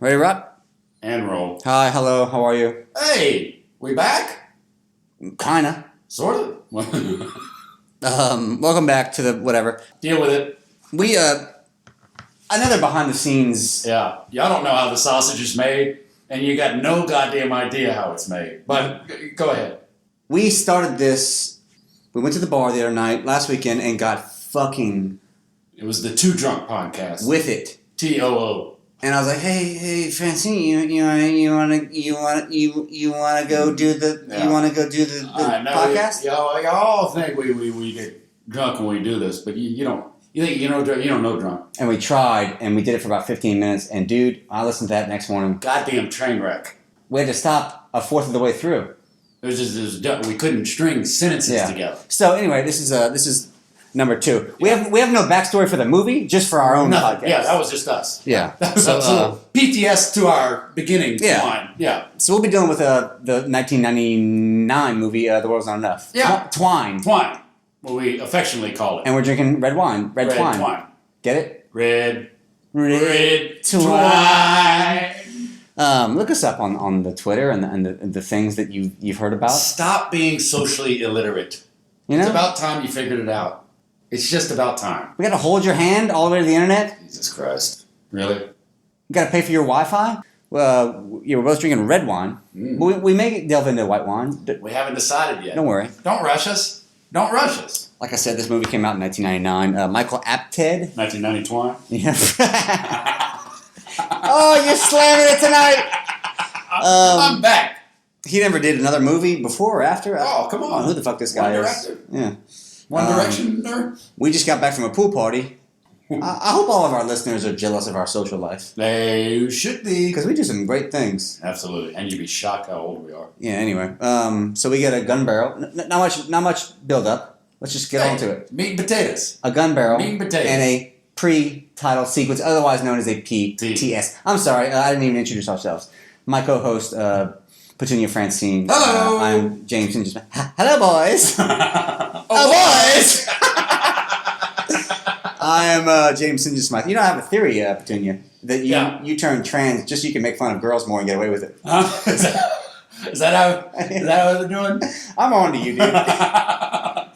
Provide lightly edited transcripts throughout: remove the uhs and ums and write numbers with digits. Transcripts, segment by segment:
Ready to rock? And roll. Hi, hello, how are you? Hey, we back? Kinda. Sort of. Welcome back to the whatever. Deal with it. We, another behind the scenes. Yeah. Y'all don't know how the sausage is made, and you got no goddamn idea how it's made. But go ahead. We started this, we went to the bar the other night, last weekend, and got fucking... It was the Too Drunk podcast. With it. TOO. And I was like, hey, Francine, you wanna go do the podcast? Y'all think we get drunk when we do this, but you don't. You think you don't know drunk. And we tried, and we did it for about 15 minutes. And dude, I listened to that next morning. Goddamn train wreck. We had to stop a fourth of the way through. We couldn't string sentences together. So anyway, this is number 2. We have no backstory for the movie, just for our own podcast. Yeah, that was just us. Yeah. That was a little PTS to our beginning line. Yeah. So we'll be dealing with the 1999 movie, The World's Not Enough. Yeah. Twine. What we affectionately call it. And we're drinking red wine. Red twine. Get it? Red twine. Look us up on the Twitter and the things that you've heard about. Stop being socially illiterate. You know? It's about time you figured it out. It's just about time. We got to hold your hand all the way to the internet. Jesus Christ. Really? You got to pay for your Wi-Fi. We're both drinking red wine. We may delve into white wine. We haven't decided yet. Don't worry. Don't rush us. Don't rush us. Like I said, this movie came out in 1999. Michael Apted. 1991. Yeah. Oh, you're slamming it tonight. I'm back. He never did another movie before or after. Oh, come on. Who the fuck this guy is? Yeah. One Direction. We just got back from a pool party. I hope all of our listeners are jealous of our social life. They should be. Because we do some great things. Absolutely. And you'd be shocked how old we are. Yeah, anyway. So we get a gun barrel. Not much build up. Let's just get on to it. Meat and potatoes. A gun barrel. Meat and potatoes. And a pre-title sequence, otherwise known as a PTS. I'm sorry, I didn't even introduce ourselves. My co-host, Petunia Francine. Hello. I'm James and just hello, boys. Boys. I am James Sinja Smith. You know, I have a theory, Petunia, that you turn trans just so you can make fun of girls more and get away with it. Is that how they're doing? I'm on to you, dude.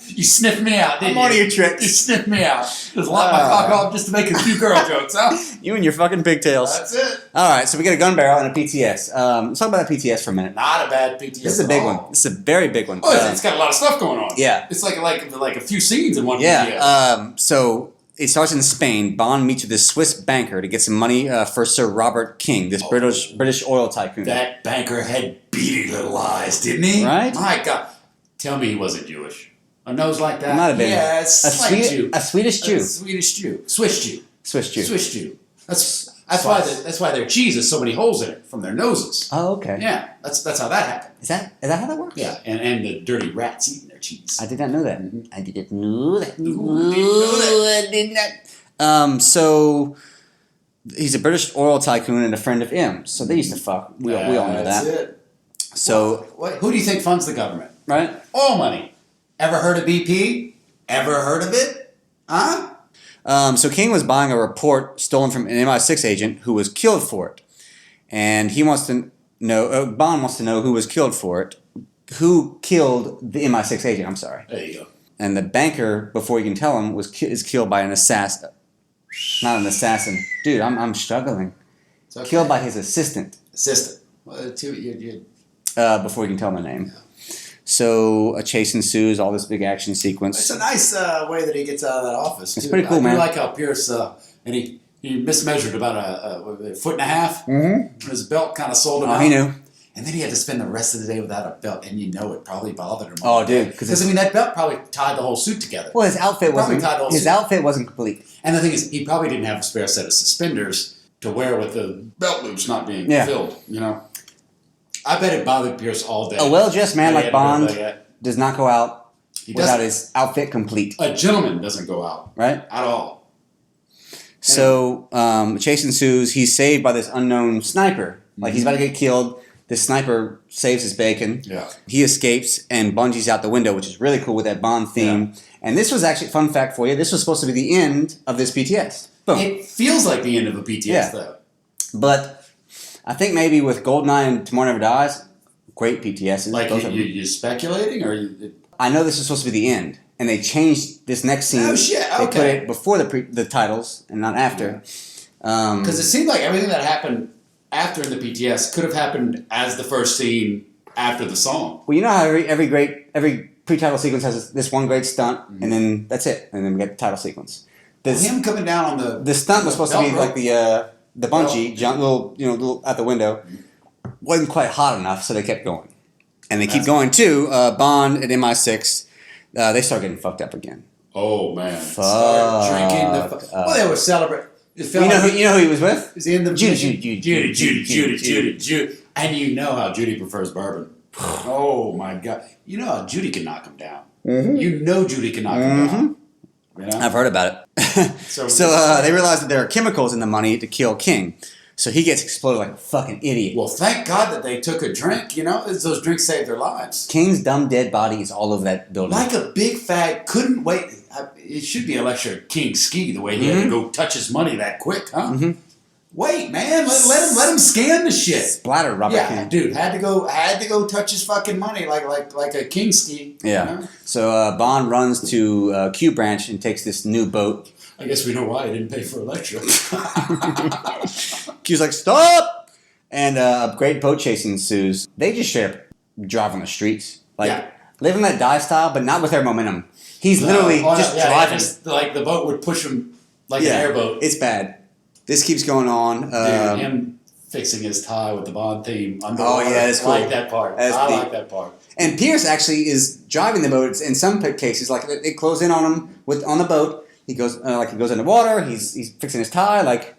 You sniffed me out, didn't you? I'm on to your tricks. You sniffed me out. Just lock my cock off just to make a few girl jokes, huh? You and your fucking pigtails. That's it. All right, so we get a gun barrel and a PTS. Let's talk about that PTS for a minute. Not a bad PTS. This is a big one. This is a very big one. Oh, it's got a lot of stuff going on. Yeah. It's like a few scenes in one PTS. Yeah. So it starts in Spain. Bond meets with this Swiss banker to get some money for Sir Robert King, this British oil tycoon. That banker had beady little eyes, didn't he? Right? My God. Tell me he wasn't Jewish. A nose like that? It might have been. Yeah, a Swedish Jew. A Swedish Jew. Swedish Jew. Swiss Jew. Swiss Jew. Swiss Jew. That's why their cheese has so many holes in it from their noses. Oh, okay. Yeah, that's how that happened. Is that how that works? Yeah, and the dirty rats eating their cheese. I did not know that. I didn't know that. I did not. So he's a British oil tycoon and a friend of M's. So they used to fuck. We all know that. That's it. So who do you think funds the government? Right? Oil money. Ever heard of BP? Ever heard of it? Huh? So King was buying a report stolen from an MI6 agent who was killed for it. And he wants to know, Bond wants to know who was killed for it. Who killed the MI6 agent? I'm sorry. There you go. And the banker, before you can tell him, is killed by an assassin. Not an assassin. Dude, I'm struggling. It's okay. Killed by his assistant. Well, before you can tell him the name. Yeah. So a chase ensues, all this big action sequence. It's a nice way that he gets out of that office. It's pretty cool, man. I like how Pierce, and he mismeasured about a foot and a half. Mm-hmm. His belt kind of sold him out. He knew. And then he had to spend the rest of the day without a belt, and it probably bothered him. Oh, dude, because that belt probably tied the whole suit together. Well, his outfit wasn't complete. And the thing is, he probably didn't have a spare set of suspenders to wear with the belt loops not being filled. You know, I bet it bothered Pierce all day. A well-dressed man like Bond does not go out without his outfit complete. A gentleman doesn't go out, right? At all. So, chase ensues. He's saved by this unknown sniper. Like he's about to get killed. This sniper saves his bacon. Yeah. He escapes and bungees out the window, which is really cool with that Bond theme. Yeah. And this was actually, fun fact for you, this was supposed to be the end of this PTS. Boom. It feels like the end of a PTS, though. But I think maybe with Goldeneye and Tomorrow Never Dies, great PTSs. Like you're speculating, or I know this is supposed to be the end, and they changed this next scene. Oh shit! Okay. They put it before the titles and not after. Because it seemed like everything that happened after the PTS could have happened as the first scene after the song. Well, you know how every pre-title sequence has this one great stunt, and then that's it, and then we get the title sequence. Him coming down on the stunt was supposed to be like the bungee jump, little out the window. Wasn't quite hot enough, so they kept going, and they keep going too. Bond at MI6, they start getting fucked up again. Oh man! Start drinking. Well, they were celebrating. You know who he was with? Is he in the Judy. And you know how Judy prefers bourbon. Oh my God! You know how Judy can knock him down. Mm-hmm. You know Judy can knock him down. You know? I've heard about it. So they realize that there are chemicals in the money to kill King. So he gets exploded like a fucking idiot. Well, thank God that they took a drink. You know, those drinks saved their lives. King's dumb dead body is all over that building. Like a big fag couldn't wait. It should be a lecture of King Ski the way he had to go touch his money that quick, huh? Mm-hmm. Wait, man, let him scan the shit. Splatter Robert King. Dude, had to go touch his fucking money like a King Ski. Yeah. You know? So Bond runs to Q Branch and takes this new boat. I guess we know why he didn't pay for a lecture. Q's like, stop! And a great boat chase ensues. They just straight up drive on the streets. Live in that dive style, but not with their momentum. He's literally just driving. Like the boat would push him like an airboat. It's bad. This keeps going on. Dude, him fixing his tie with the Bond theme underwater. Oh, yeah, that's cool. I like that part. Like that part. And Pierce actually is driving the boat in some cases. Like, they close in on him on the boat. He goes he goes underwater. He's fixing his tie. Like,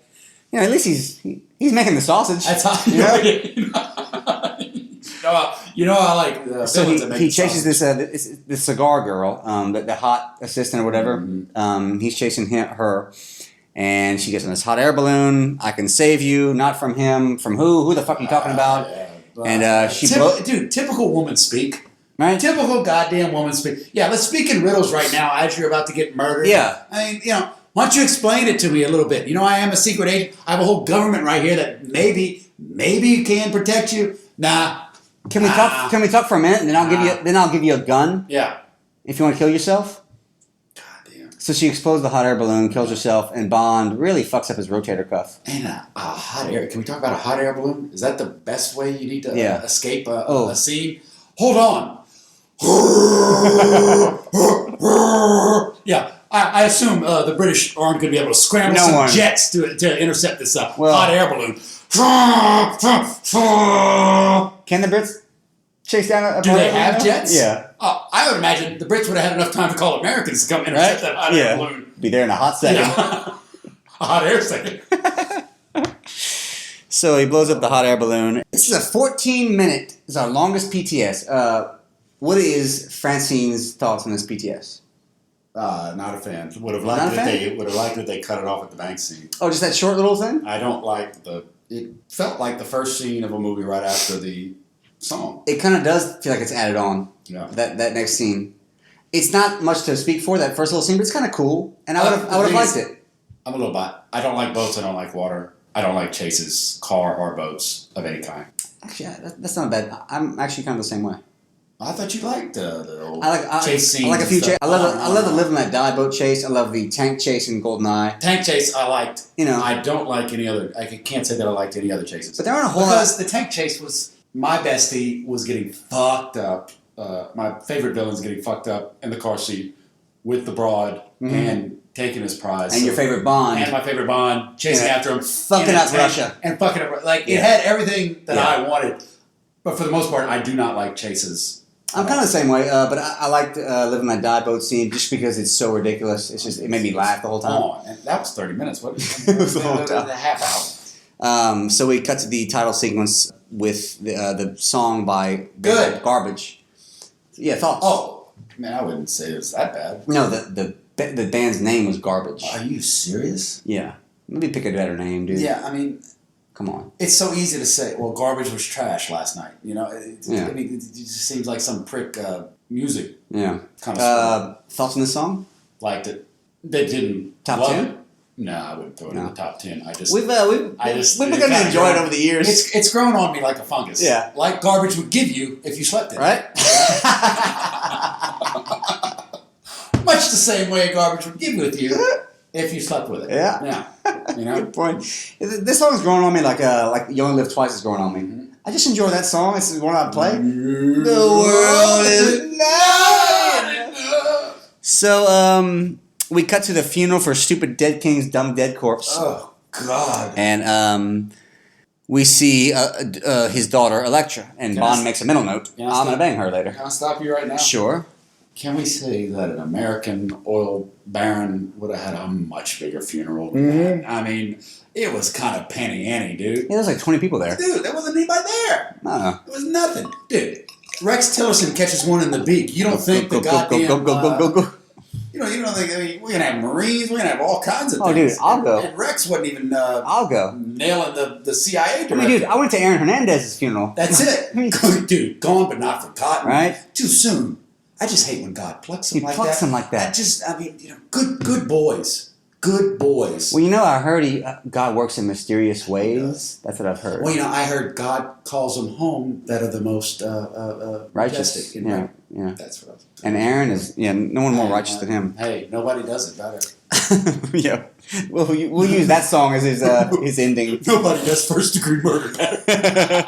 at least he's making the sausage. That's how you know I like. So he chases this cigar girl, the hot assistant or whatever. Mm-hmm. He's chasing her, and she gets on this hot air balloon. I can save you, not from him. From who? Who the fuck are you talking about? And she typical woman speak. Right? Typical goddamn woman speak. Yeah, let's speak in riddles right now as you're about to get murdered. Yeah. I mean, why don't you explain it to me a little bit? I am a secret agent. I have a whole government right here that maybe can protect you. Nah. Can we talk? Can we talk for a minute, and then I'll give you a gun. Yeah. If you want to kill yourself. Goddamn. So she explodes the hot air balloon, kills herself, and Bond really fucks up his rotator cuff. And a hot air. Can we talk about a hot air balloon? Is that the best way you need to escape a scene? Hold on. Yeah, I assume the British aren't going to be able to scramble some jets to intercept this hot air balloon. Can the Brits chase down a Do they have jets? Yeah. I would imagine the Brits would have had enough time to call Americans to come intercept that hot air balloon. Be there in a hot second. Yeah. A hot air second. So he blows up the hot air balloon. This is a 14-minute. It's our longest PTS. What is Francine's thoughts on this PTS? Not a fan. Would have liked that they cut it off at the bank scene. Oh, just that short little thing? I don't like it felt like the first scene of a movie right after the song. It kind of does feel like it's added on. Yeah. That next scene. It's not much to speak for, that first little scene, but it's kind of cool. And I would have liked it. I'm a little bit. I don't like boats. I don't like water. I don't like chases, car or boats of any kind. Actually, that's not bad. I'm actually kind of the same way. I thought you liked the old chase scenes. I like a few chases. I love the Live in That Die boat chase. I love the tank chase in GoldenEye. Tank chase I liked. I don't like any other. I can't say that I liked any other chases. But there aren't a whole because the tank chase was my bestie was getting fucked up. My favorite villain's getting fucked up in the car seat with the broad and taking his prize. And your favorite Bond. And my favorite Bond chasing after him. Fucking up Russia. And fucking up. It had everything that I wanted. But for the most part, I do not like chases. I'm kind of the same way, but I liked Live in That Die boat scene just because it's so ridiculous. It made me laugh the whole time. Oh, and that was 30 minutes. What? It was the whole time. A half hour. So we cut to the title sequence with the song by Garbage. Yeah, thoughts? Oh, man, I wouldn't say it was that bad. No, the band's name was Garbage. Are you serious? Yeah. Maybe pick a better name, dude. Yeah, I mean... Come on. It's so easy to say, well, Garbage was trash last night. I mean, it just seems like some prick music. Yeah. Kind of thoughts on this song? Liked it. They didn't Top love 10? it. No, I wouldn't throw it in the top 10. We've begun to enjoy it over the years. It's grown on me like a fungus. Yeah. Like garbage would give you if you slept in it. Right? Much the same way garbage would give with you if you slept with it. Yeah. You know? Good point. This song's growing on me like You Only Live Twice is growing on me. Mm-hmm. I just enjoy that song. This is one I play. The world is not. So, we cut to the funeral for stupid dead king's dumb dead corpse. Oh, God. And we see his daughter, Electra. And Bond makes a mental note. I'm going to bang her later. Can I stop you right now? Sure. Can we say that an American oil baron would have had a much bigger funeral than that? I mean, it was kind of penny-ante, dude. Yeah, there was like 20 people there. Dude, there wasn't anybody there. No. There was nothing. Dude, Rex Tillerson catches one in the beak. You don't think the goddamn... Go. You don't think... I mean, we're going to have Marines. We're going to have all kinds of things. Oh, dude, I'll go. And Rex wasn't even... I'll go. Nailing the CIA director. I mean, dude, I went to Aaron Hernandez's funeral. That's it. Dude, gone but not forgotten. Right? Too soon. I just hate when God plucks them like that. He plucks them like that. Good boys. Good boys. Well, I heard God works in mysterious ways. That's what I've heard. Well, I heard God calls them home that are the most righteous. Yeah. That's what I was. And Aaron is, no one more righteous than him. Hey, nobody does it better. Yeah. We'll use that song as his ending. Nobody does first-degree murder better.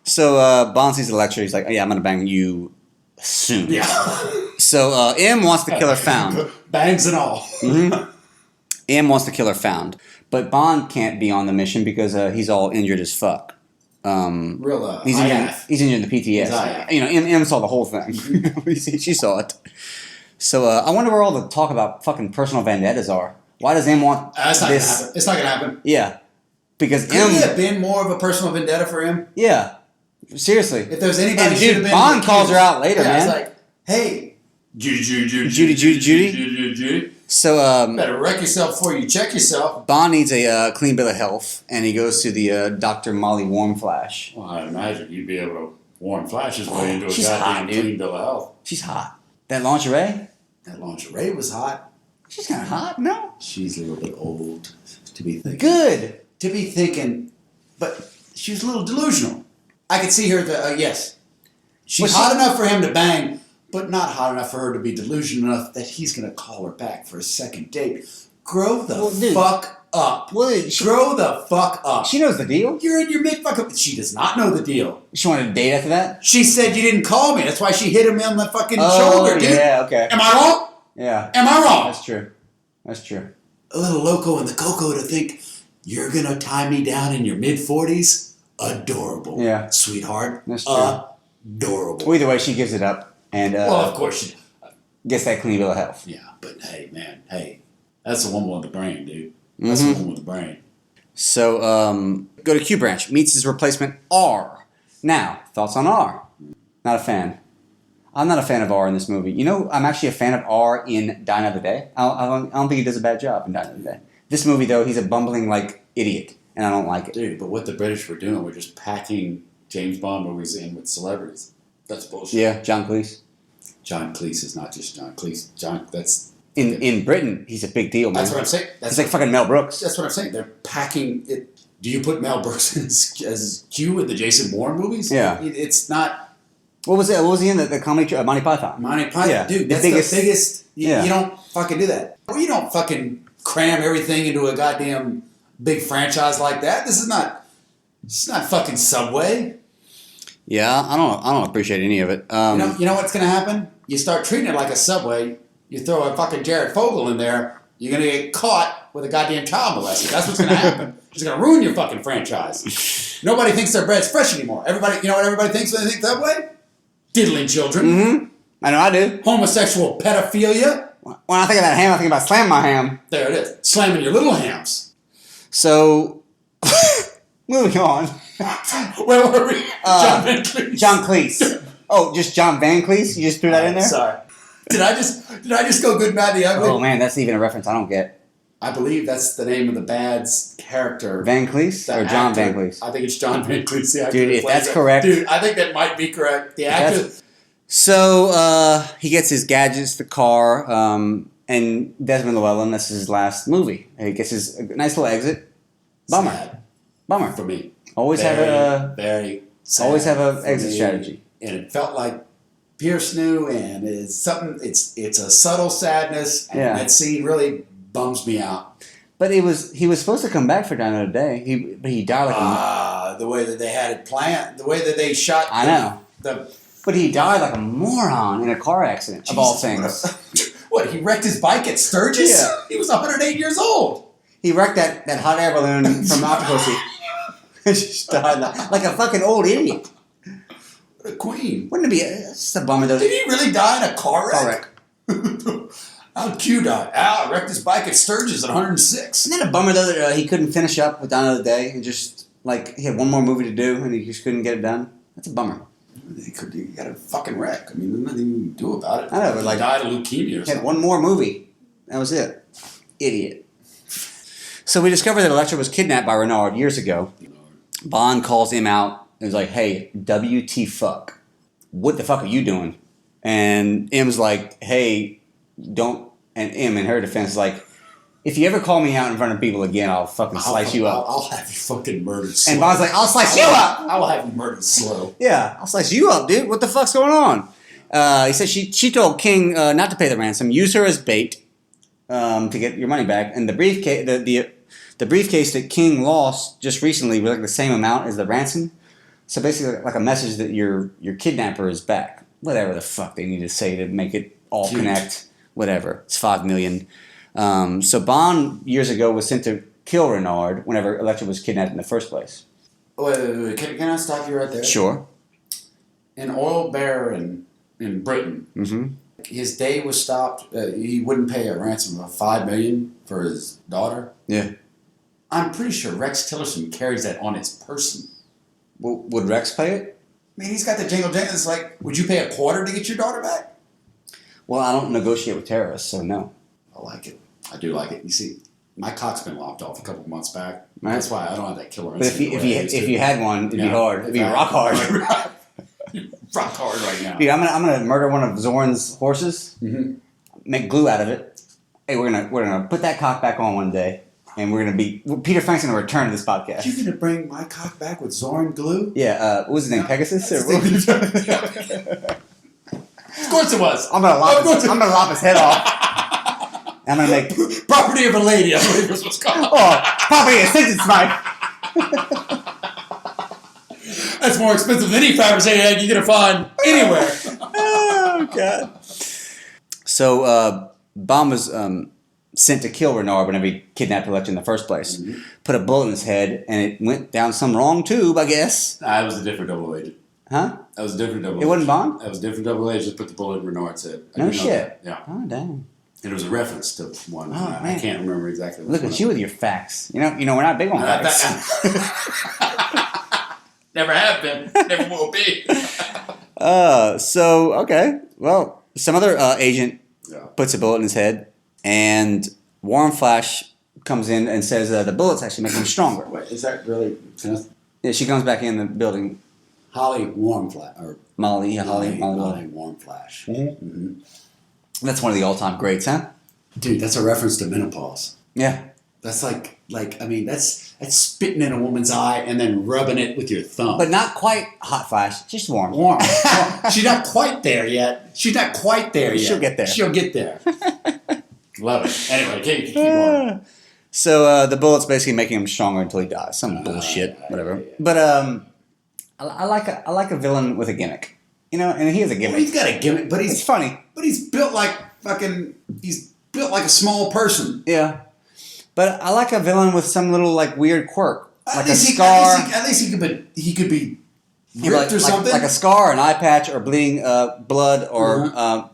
So Bond sees Electra. He's like, oh, yeah, I'm going to bang you soon. Yeah. So M wants to kill her found. Bangs and all. Mm-hmm. M wants to kill her found. But Bond can't be on the mission because he's all injured as fuck. He's injured in the PTS. M saw the whole thing. She saw it. So I wonder where all the talk about fucking personal vendettas are. Why does M want this? It's not going to happen. Yeah. Because Could M... it have been more of a personal vendetta for him? Yeah. Seriously. If there was anybody... And dude, Bond calls her out later, man. It's like, hey... Judy. So, better wreck yourself before you check yourself. Bond needs a clean bill of health, and he goes to the Dr. Molly Warmflash. Well, I'd imagine you'd be able to warm Flash his way into a She's goddamn hot, dude. clean bill of health. She's hot. That lingerie? That lingerie was hot. She's kind of hot, no? She's a little bit old to be thinking. Good. To be thinking, but she was a little delusional. I could see her, yes. She's hot enough for him to bang, but not hot enough for her to be delusional enough that he's going to call her back for a second date. Grow the fuck up. Grow the fuck up. She knows the deal. You're in your mid-fuck up. She does not know the deal. She wanted to date after that? She said you didn't call me. That's why she hit him on the fucking shoulder, dude. Yeah, okay. Am I wrong? Yeah. Am I wrong? That's true. A little loco in the cocoa to think you're going to tie me down in your mid-40s? Adorable. Yeah. Sweetheart. That's true. Adorable. Well, either way, she gives it up. And well, of course she gets that clean bill of health. Yeah, but hey, man, that's a woman with the brain, dude. That's a woman with the brain. So, go to Q Branch. Meets his replacement, R. Now, thoughts on R? Not a fan. I'm not a fan of R in this movie. I'm actually a fan of R in Die Another Day. I don't think he does a bad job in Die Another Day. This movie, though, he's a bumbling, idiot. And I don't like it. Dude, but what the British were doing, we're just packing James Bond movies in with celebrities. That's bullshit. Yeah, John Cleese. John Cleese is not just John Cleese. that's... In Britain, he's a big deal, man. That's what I'm saying. He's like fucking Mel Brooks. That's what I'm saying. They're packing it. Do you put Mel Brooks as Q in the Jason Bourne movies? Yeah. It's not... What was it? What was he in the comedy show? Monty Python. Monty Python. Yeah. Dude, that's the biggest... You don't fucking do that. Or you don't fucking cram everything into a goddamn big franchise like that. This is not fucking Subway. Yeah, I don't appreciate any of it. You know what's going to happen? You start treating it like a Subway, you throw a fucking Jared Fogle in there, you're going to get caught with a goddamn child molester. That's what's going to happen. It's going to ruin your fucking franchise. Nobody thinks their bread's fresh anymore. Everybody, you know what everybody thinks when they think Subway? Diddling children. Mm-hmm. I know I do. Homosexual pedophilia. When I think about ham, I think about slam my ham. There it is. Slamming your little hams. So, moving on. Where were we? John Van Cleese. John Cleese. Oh, just John Van Cleese? You just threw that in there? Sorry. Did I just go good, bad, the ugly? Oh man, that's even a reference I don't get. I believe that's the name of the bad's character. Van Cleese or John actor. Van Cleese? I think it's John Van Cleese. The actor dude, if that's correct. Dude, I think that might be correct. The actor. So he gets his gadgets, the car. And Desmond Llewellyn, this is his last movie. He gets his nice little exit. Bummer. Sad Bummer. for me. Always very, have a very sad always have a for exit me. strategy. And it felt like Pierce knew, and it's something. It's a subtle sadness, and that scene really bums me out. But he was supposed to come back for Die Another Day. But he died like the way that they had it planned, the way that they shot. I know. But he died like a moron in a car accident. Jesus, of all things. What, he wrecked his bike at Sturgis? Yeah. He was 108 years old. He wrecked that hot air balloon from Octopussy. Just died like a fucking old idiot. What a queen. Wouldn't it be just a bummer though? Did he really die in a car wreck? Car wreck. How'd Q die? Al wrecked his bike at Sturgis at 106. Isn't it a bummer though that he couldn't finish up with Die Another Day and just he had one more movie to do and he just couldn't get it done? That's a bummer. He got a fucking wreck. I mean, there's nothing you can do about it. I know, but he died of leukemia or he had something. one more movie. That was it. Idiot. So we discovered that Electra was kidnapped by Renard years ago. Bond calls him out and was like, hey, WT fuck. What the fuck are you doing? And M's like, hey, don't. And M in her defense is like, if you ever call me out in front of people again, I'll fucking slice you up. I'll have you fucking murdered slow. And Bond's like, I'll slice you up. I'll have you murdered slow. Yeah, I'll slice you up, dude. What the fuck's going on? He said she told King not to pay the ransom, use her as bait to get your money back. And the briefcase, the briefcase that King lost just recently was like the same amount as the ransom. So basically, like a message that your kidnapper is back. Whatever the fuck they need to say to make it all connect. Whatever. It's $5 million. So Bond years ago was sent to kill Renard whenever Electra was kidnapped in the first place. Wait. Can I stop you right there? Sure. An oil baron in Britain. Mm-hmm. His day was stopped. He wouldn't pay a ransom of $5 million for his daughter. Yeah. I'm pretty sure Rex Tillerson carries that on his person. Well, would Rex pay it? I mean, he's got the jingle jangle. It's like, would you pay a quarter to get your daughter back? Well, I don't negotiate with terrorists, so no. I like it. I do like it. You see, my cock's been lopped off a couple of months back. Right. That's why I don't have that killer But instinct. if you had one, it'd be hard. It'd be rock hard. Rock hard right now. Dude, I'm gonna murder one of Zorn's horses. Mm-hmm. Make glue out of it. Hey, we're gonna put that cock back on one day, and we're gonna be Peter Frank's gonna return to this podcast. You gonna bring my cock back with Zorn glue? Yeah. What was his name? Pegasus. Of course it was. I'm gonna lop his head off. I'm gonna make property of a lady. I believe this was called. Property of sentence knife. That's more expensive than any fabricated egg you're gonna find anywhere. Oh god. So Bond was sent to kill Renard whenever he kidnapped Electra in the first place. Mm-hmm. Put a bullet in his head, and it went down some wrong tube, I guess. That was a different double agent. Huh? That was a different double agent. It wasn't Bond? That was a different double agent. Just put the bullet in Renard's head. No shit. Yeah. Oh, damn. And it was a reference to one. Oh, I can't remember exactly. Look at you with your facts. You know, we're not big on facts. Never have been. Never will be. Okay. Well, some other agent puts a bullet in his head, and Warren Flash comes in and says the bullet's actually making him stronger. Wait, is that really? Yeah, she comes back in the building. Holly Warm Flash. Or Molly Warm Flash. Mm-hmm. Mm-hmm. That's one of the all-time greats, huh? Dude, that's a reference to menopause. Yeah. That's like I mean, that's spitting in a woman's eye and then rubbing it with your thumb. But not quite hot flash, just warm. Warm. She's not quite there yet. She'll get there. She'll get there. Love it. Anyway, keep going. So the bullet's basically making him stronger until he dies. Some bullshit, whatever. Yeah. But I like a villain with a gimmick. You know, and he has a gimmick. Well, he's got a gimmick, but it's funny. But he's built like he's built like a small person. Yeah. But I like a villain with some little like weird quirk, like a scar. At least he could be ripped or something, like a scar, an eye patch, or bleeding blood, or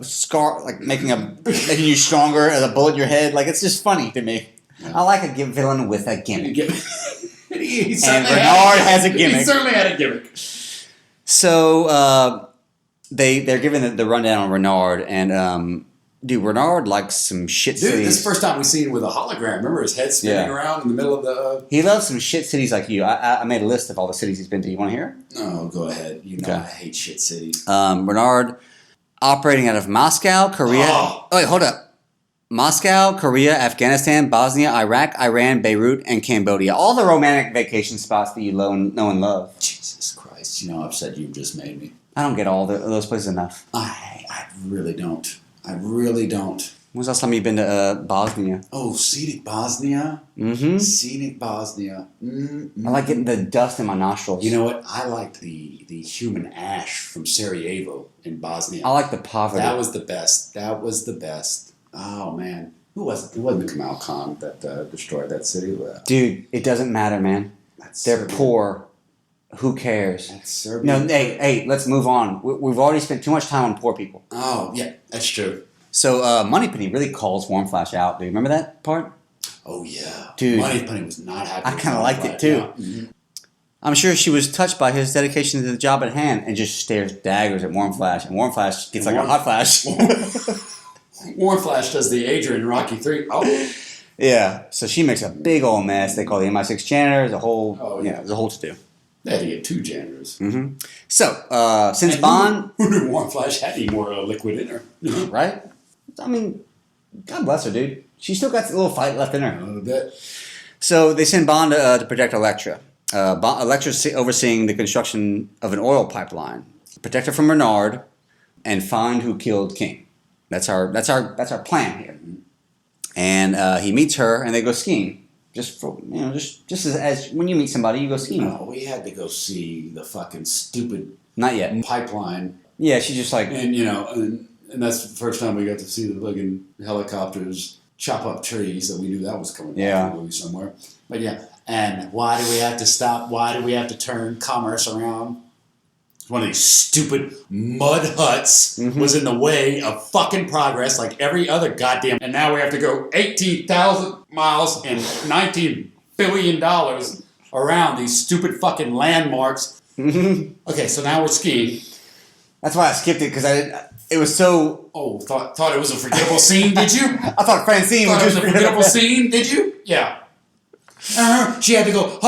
scar, like making you stronger as a bullet in your head. Like it's just funny to me. Yeah. I like a villain with a gimmick. And Renard has a gimmick. He certainly had a gimmick. So they're giving the rundown on Renard, and dude, Renard likes some shit cities. This is the first time we've seen him with a hologram. Remember his head spinning around in the middle of the... He loves some shit cities like you. I made a list of all the cities he's been to. You want to hear? Oh, go ahead. You know I hate shit cities. Renard operating out of Moscow, Korea. Oh, wait, hold up. Moscow, Korea, Afghanistan, Bosnia, Iraq, Iran, Beirut, and Cambodia. All the romantic vacation spots that you know and love. Jesus Christ. You know how upset you just made me. I don't get all those places enough. I really don't. I really don't. When's the last time you've been to Bosnia? Oh, scenic Bosnia? Mm-hmm. Scenic Bosnia. I like getting the dust in my nostrils. You know what? I liked the human ash from Sarajevo in Bosnia. I like the poverty. That was the best. That was the best. Oh, man. Who was it? It wasn't the Kamal Khan that destroyed that city. Dude, it doesn't matter, man. They're poor. Who cares? That's Serbia. No, hey, let's move on. We've already spent too much time on poor people. Oh, yeah, that's true. So, Moneypenny really calls Warm Flash out. Do you remember that part? Oh, yeah. Dude. Moneypenny was not happy. I kind of liked it, too. Yeah. Mm-hmm. I'm sure she was touched by his dedication to the job at hand and just stares daggers at Warm Flash. And Warm Flash gets like a hot flash. Warm Flash does the Adrian in Rocky 3. Oh. Yeah, so she makes a big old mess. They call the MI6 janitor. There's a whole, there's a whole to do. They had to get 2 janitors. Mm-hmm. So, since Bond... Who knew Warm Flash had any more liquid in her? Right? I mean, God bless her, dude. She still got a little fight left in her. A little bit. So, they send Bond to protect Elektra. Elektra's overseeing the construction of an oil pipeline. Protect her from Renard and find who killed King. That's our plan here. And he meets her, and they go skiing. Just for just as when you meet somebody, you go skiing. No, we had to go see the fucking stupid Not yet. pipeline. Yeah, she's just like, And and that's the first time we got to see the fucking helicopters chop up trees. So we knew that was coming. Yeah. Back in the movie somewhere. But yeah, and why do we have to stop? Why do we have to turn commerce around? One of these stupid mud huts was in the way of fucking progress, like every other goddamn. And now we have to go 18,000 miles and $19 billion around these stupid fucking landmarks. Okay, so now we're skiing. that's why I skipped it because it was so. Oh, thought it was a forgettable scene, did you? I thought Francine Thought was it was just a forgettable scene, did you? Yeah. She had to go.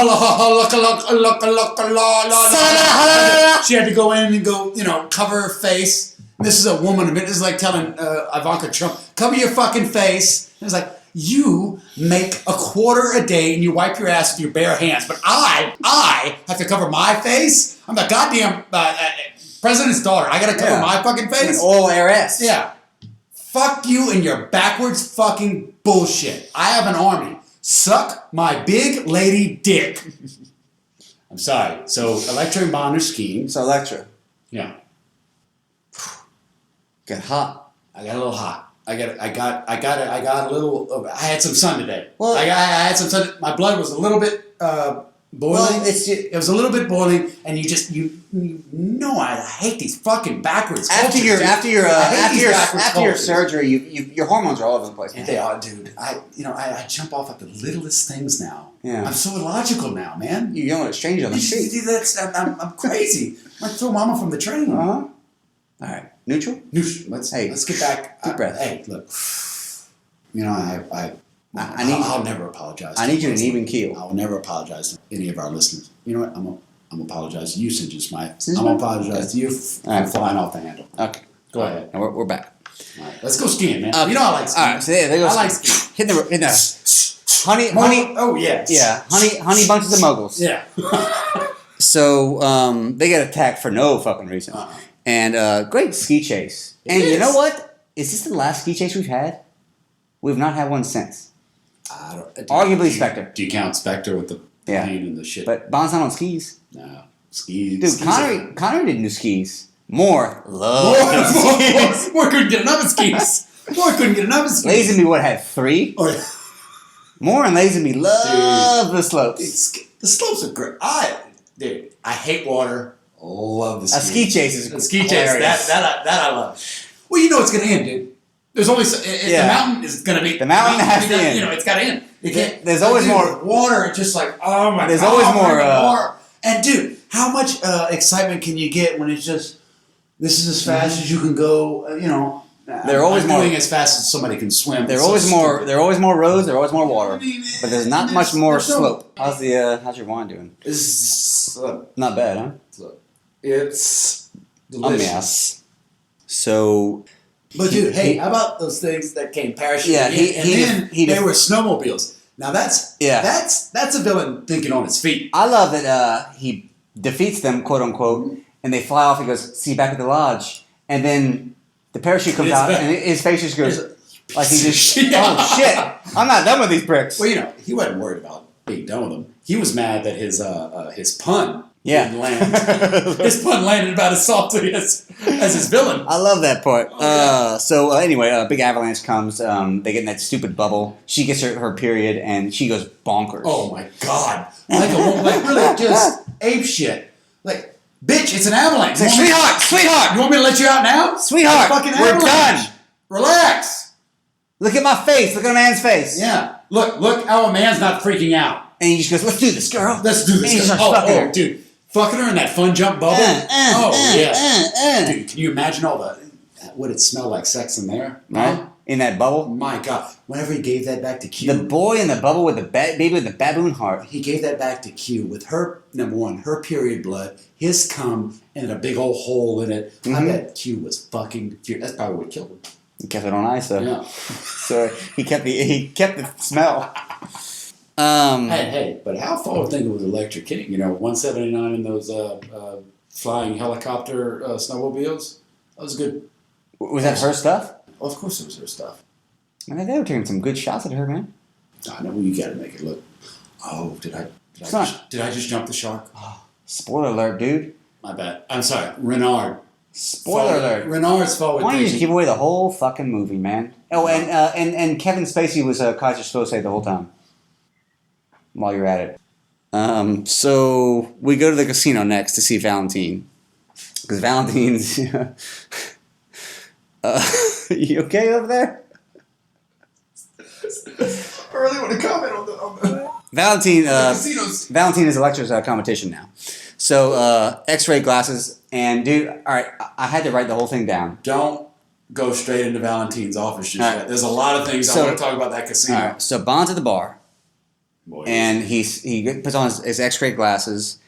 She had to go in and go, cover her face. This is a woman. This is like telling Ivanka Trump, cover your fucking face. And it's like, you make a quarter a day and you wipe your ass with your bare hands, but I have to cover my face. I'm the goddamn president's daughter. I gotta cover my fucking face. An oil heiress. Yeah. Fuck you and your backwards fucking bullshit. I have an army. Suck my big lady dick. I'm sorry. So Elektra and Bond are skiing. So Elektra. Yeah. Get hot. I got a little hot. I got a little. I had some sun today. Well, I had some sun. My blood was a little bit boiling. Well, it was a little bit boiling, and you know I hate these fucking backwards. After cultures, your cultures. surgery, your hormones are all over the place. Man. They are, dude. I jump off at the littlest things now. Yeah. I'm so illogical now, man. You yelling at strangers on the street. I'm crazy. I throw mama from the train. All right. Neutral? Let's get back. Deep breath. Hey, look. I'll never apologize. I need you to an even keel. I'll never apologize to any of our listeners. You know what? I'm gonna apologize to you, Sinjin Smythe. I'm gonna apologize to you for flying off the handle. Okay. Go ahead. And we're back. All right. Let's go skiing, man. You know I like skiing. All right. So there goes. I like skiing. Hit the honey. Oh yeah. Yeah. Honey bunches of muggles. Yeah. So they get attacked for no fucking reason. And great ski chase. And you know what? Is this the last ski chase we've had? We've not had one since. Arguably Spectre. Do you count Spectre with the plane and the shit? But Bond's not on skis. No. Skis. Dude, Connery didn't do skis. More couldn't get enough of skis. More couldn't get enough of skis. Lazenby had 3? Oh, yeah. More and Lazenby love the slopes. The slopes are great. I hate water. Love the ski. A ski chase is a ski chase. That I love. Well, you know it's going to end, dude. There's only the mountain is going to be the mountain has to end. It's got to end. You can't. There's always more water. It's just like There's always more. And dude, how much excitement can you get when it's just this is as fast as you can go? They're always going as fast as somebody can swim. There are always more. There are always more roads. There are always more water. But there's not much more slope. How's your wine doing? It's not bad, huh? It's delicious. So But dude, hey, how about those things that came parachuting Yeah, in, they were snowmobiles. Now that's a villain thinking on his feet. I love that he defeats them, quote unquote, and they fly off. He goes, "See you back at the lodge," and then the parachute comes out, and his face just goes like he just, oh shit, I'm not done with these bricks. Well, he wasn't worried about being done with them. He was mad that his pun didn't land. His pun landed about as salty as his villain. I love that part. Oh, So anyway, a big avalanche comes. They get in that stupid bubble. She gets her period, and she goes bonkers. Oh my god! Like really just ape shit. Like, bitch, it's an avalanche. It's like, sweetheart, you want me to let you out now? sweetheart, fucking we're avalanche. done. Relax. Look at my face. Look at a man's face. Yeah. Look how a man's not freaking out. And he just goes, "Let's do this, girl. Let's do this." And he starts fucking her. Dude, fucking her in that fun jump bubble. Dude, can you imagine would it smell like sex in there? Right? Huh? In that bubble. My God! Whenever he gave that back to Q, The boy in the bubble with the baby with the baboon heart. he gave that back to Q with her number one, her period blood, his cum, and a big old hole in it. I bet Q was fucking furious. That's probably what killed him. He kept it on ice, though. Yeah. So he kept the smell. Hey, but how forward thinking was Electric King? 179 in those flying helicopter snowmobiles. That was good. Was that her stuff? Well, of course it was her stuff. Man, they were taking some good shots at her, man. I know. Well, you got to make it look. Oh, did I just jump the shark? Oh, spoiler alert, dude. My bad. I'm sorry, Renard. Spoiler alert. Renard's forward. Why don't you just give away the whole fucking movie, man? Oh, and Kevin Spacey was Kaiser Soze the whole time. While you're at it. So we go to the casino next to see Valentine. Because Valentine's... you okay over there? I really want to comment on the Valentine, casinos. Valentine is Electra's competition now. So, X-ray glasses, and dude, all right, I had to write the whole thing down. Don't go straight into Valentine's office just All right. yet. There's a lot of things I want to talk about that casino. All right, so Bond's at the bar, and he puts on his X-ray glasses,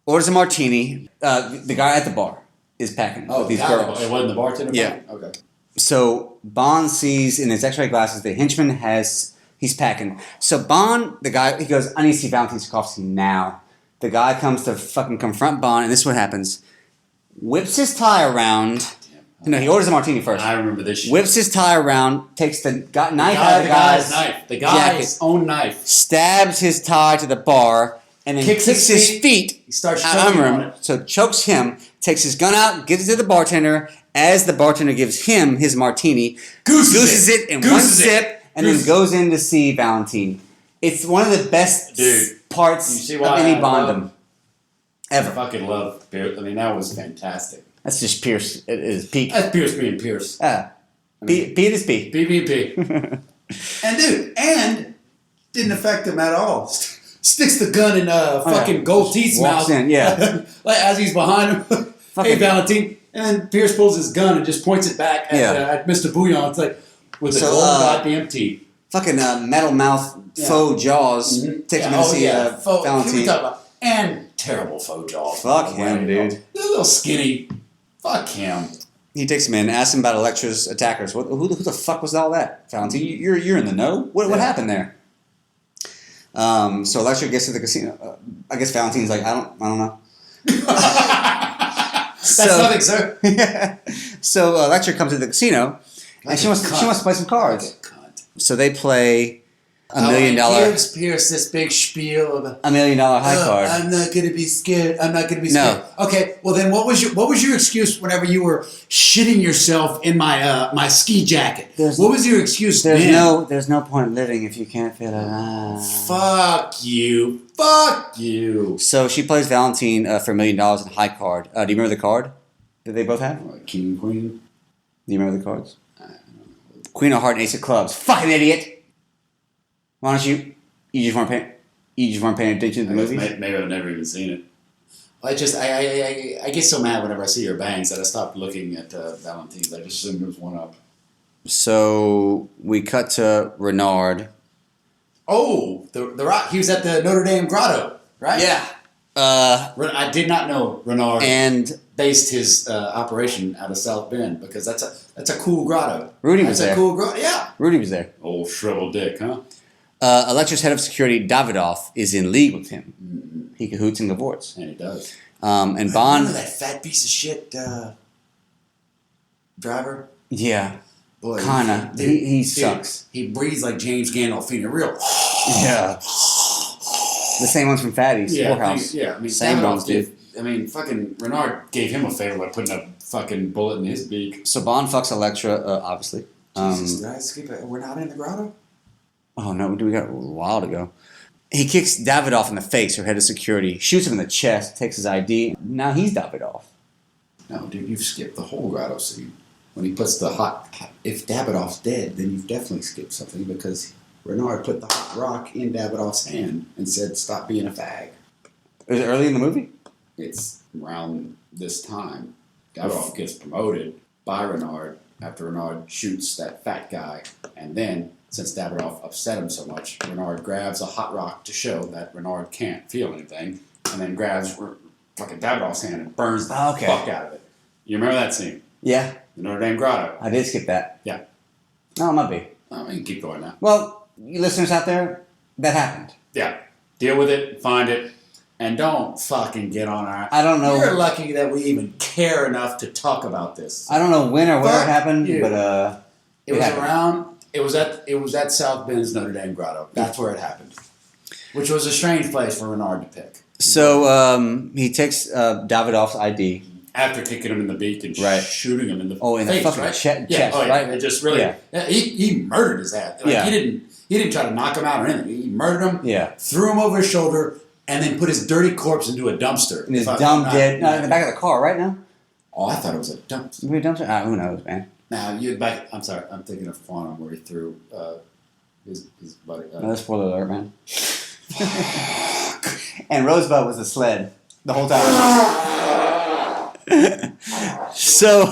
orders a martini. The guy at the bar is packing with these girls. It wasn't the bartender? Yeah. Okay. So Bond sees in his X-ray glasses the henchman he's packing. So Bond, the guy, he goes, "I need to see Valentine's coffee now." The guy comes to fucking confront Bond, and this is what happens. Whips his tie around. No, he orders a martini first. I remember this shit. Whips his tie around, takes the knife out of the guy's knife. The guy's own knife. Stabs his tie to the bar, and then kicks his feet. He starts choking on it. So chokes him, takes his gun out, gives it to the bartender. As the bartender gives him his martini, gooses it in one sip, and then goes in to see Valentine. It's one of the best parts of any Bondum ever. I fucking love Pierce. I mean, that was fantastic. That's just Pierce. It is peak. That's Pierce being Pierce. Pete is P. P. And didn't affect him at all. Sticks the gun in fucking Gold Teeth's mouth. In, yeah. Like as he's behind him. Hey, Valentine. And then Pierce pulls his gun and just points it back at Mr. Bouillon. It's like, with the gold goddamn teeth. Fucking metal mouth, faux jaws. Takes him to see Valentine. And terrible faux jaws. Fuck him, dude. They're a little skinny. Fuck him. He takes him in, asks him about Electra's attackers. Who the fuck was all that, Valentine? You're in the know. What happened there? So Electra gets to the casino. I guess Valentine's like, I don't know. That's nothing, sir. Yeah. So Electra comes to the casino, and she wants to play some cards. So they play $1 million. Gives Pierce this big spiel of $1 million high card. I'm not going to be scared. I'm not going to be scared. No. Okay. Well, then what was your excuse whenever you were shitting yourself in my ski jacket? What was your excuse? There's no point living if you can't feel it. Fuck you. Fuck you. So she plays Valentine for $1 million in high card. Do you remember the card that they both have? King and Queen. Do you remember the cards? Queen of Heart and Ace of Clubs. Fucking idiot. Why don't you just weren't paying attention to the movies? Maybe I've never even seen it. I get so mad whenever I see her bangs that I stopped looking at Valentine's. I just assumed there was one up. So we cut to Renard. Oh, the rock. He was at the Notre Dame Grotto, right? Yeah. I did not know Renard And based his operation out of South Bend because that's a cool grotto. Rudy was That's there. a cool grotto. Yeah. Rudy was there. Old shriveled dick, huh? Electra's head of security, Davidoff, is in league with him. Mm-hmm. He cahoots and cavorts. And he does. And Remember Bond... that fat piece of shit driver? Yeah. Boy, Kinda. He sucks. He breathes like James Gandolfini. Real. Yeah. The same ones from Fatty's. Whorehouse. I mean, Same Davidoff ones, dude. I mean, fucking Renard gave him a favor by putting a fucking bullet in his beak. So Bond fucks Electra, obviously. Jesus, did I skip it? We're not in the grotto? Oh, no, we got a while to go. He kicks Davidoff in the face, her head of security, shoots him in the chest, takes his ID. Now he's Davidoff. No, dude, you've skipped the whole grotto scene. When he puts the hot... If Davidoff's dead, then you've definitely skipped something because Renard put the hot rock in Davidoff's hand and said, stop being a fag. Is it early in the movie? It's around this time. Davidoff gets promoted by Renard after Renard shoots that fat guy. And then, since Davidoff upset him so much, Renard grabs a hot rock to show that Renard can't feel anything. And then grabs fucking Davidoff's hand and burns the fuck out of it. You remember that scene? Yeah. The Notre Dame Grotto. I did skip that. Yeah. No, it might be. I mean, keep going now. Well, you listeners out there, that happened. Yeah. Deal with it, find it, and don't fucking get on our... I don't know. You're lucky that we even care enough to talk about this. I don't know when or where Fuck it happened, you. but It was happened. around... It was at South Bend's Notre Dame Grotto. That's where it happened. Which was a strange place for Renard to pick. So he takes Davidoff's ID. After kicking him in the beak and shooting him in the in face, the fucking right? chest, right? right? It just really... Yeah, he murdered his ass. Like, Yeah. He didn't try to knock him out or anything. He murdered him, Yeah. threw him over his shoulder, and then put his dirty corpse into a dumpster. And his dumb dead... No, in the back of the car, right now? Oh, I thought it was a dumpster. Maybe a dumpster? Who knows, man? Now, I'm sorry. I'm thinking of Quantum where he threw his buddy. No, spoiler alert, man. And Rosebud was the sled the whole time. So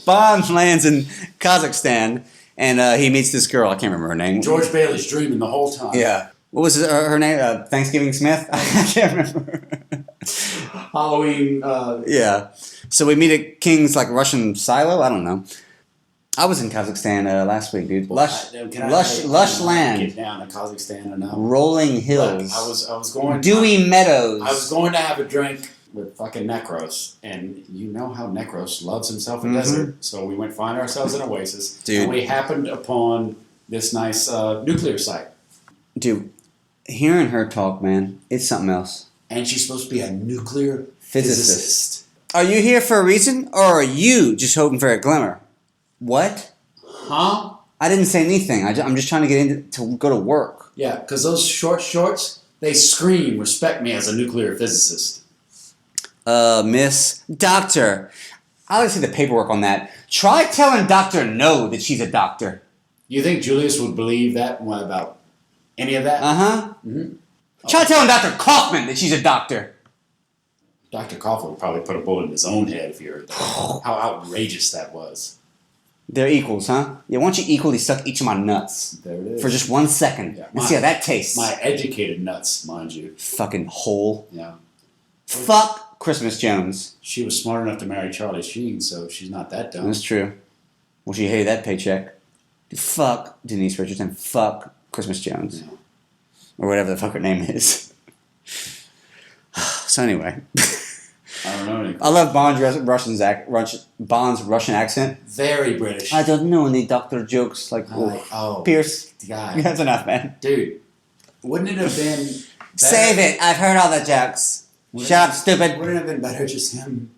Bond lands in Kazakhstan and he meets this girl. I can't remember her name. George Bailey's dreaming the whole time. Yeah. What was her name? Thanksgiving Smith? I can't remember. Halloween. Yeah. So we meet at King's like Russian silo. I don't know. I was in Kazakhstan last week, dude. Lush land. Get down to Kazakhstan enough. Rolling hills. Look, I was going. Dewy meadows. I was going to have a drink with fucking Necros, and you know how Necros loves himself a desert. So we went find ourselves an oasis, Dude. and we happened upon this nice nuclear site. Dude, hearing her talk, man, it's something else. And she's supposed to be a nuclear physicist. Are you here for a reason, or are you just hoping for a glimmer? What? Huh? I didn't say anything. I'm just trying to get to go to work. Yeah, because those short shorts, they scream, respect me as a nuclear physicist. Miss Doctor. I like to see the paperwork on that. Try telling Dr. No that she's a doctor. You think Julius would believe that? What about any of that? Uh-huh. Mm-hmm. Try telling Dr. Kaufman that she's a doctor. Dr. Kaufman would probably put a bullet in his own head if he heard that. How outrageous that was. They're equals, huh? Yeah, why don't you equally suck each of my nuts? There it is. For just 1 second. Yeah, and see how that tastes. My educated nuts, mind you. Fucking hole. Yeah. Fuck Christmas Jones. She was smart enough to marry Charlie Sheen, so she's not that dumb. That's true. Well, she hated that paycheck. Fuck Denise Richardson. Fuck Christmas Jones. Yeah. Or whatever the fuck her name is. So anyway. I don't know anything. I love Bond's Russian accent. Very British. I don't know any doctor jokes like Pierce. God. That's enough, man. Dude, wouldn't it have been better? Save it. I've heard all the jokes. Shut up, stupid. Wouldn't it have been better just him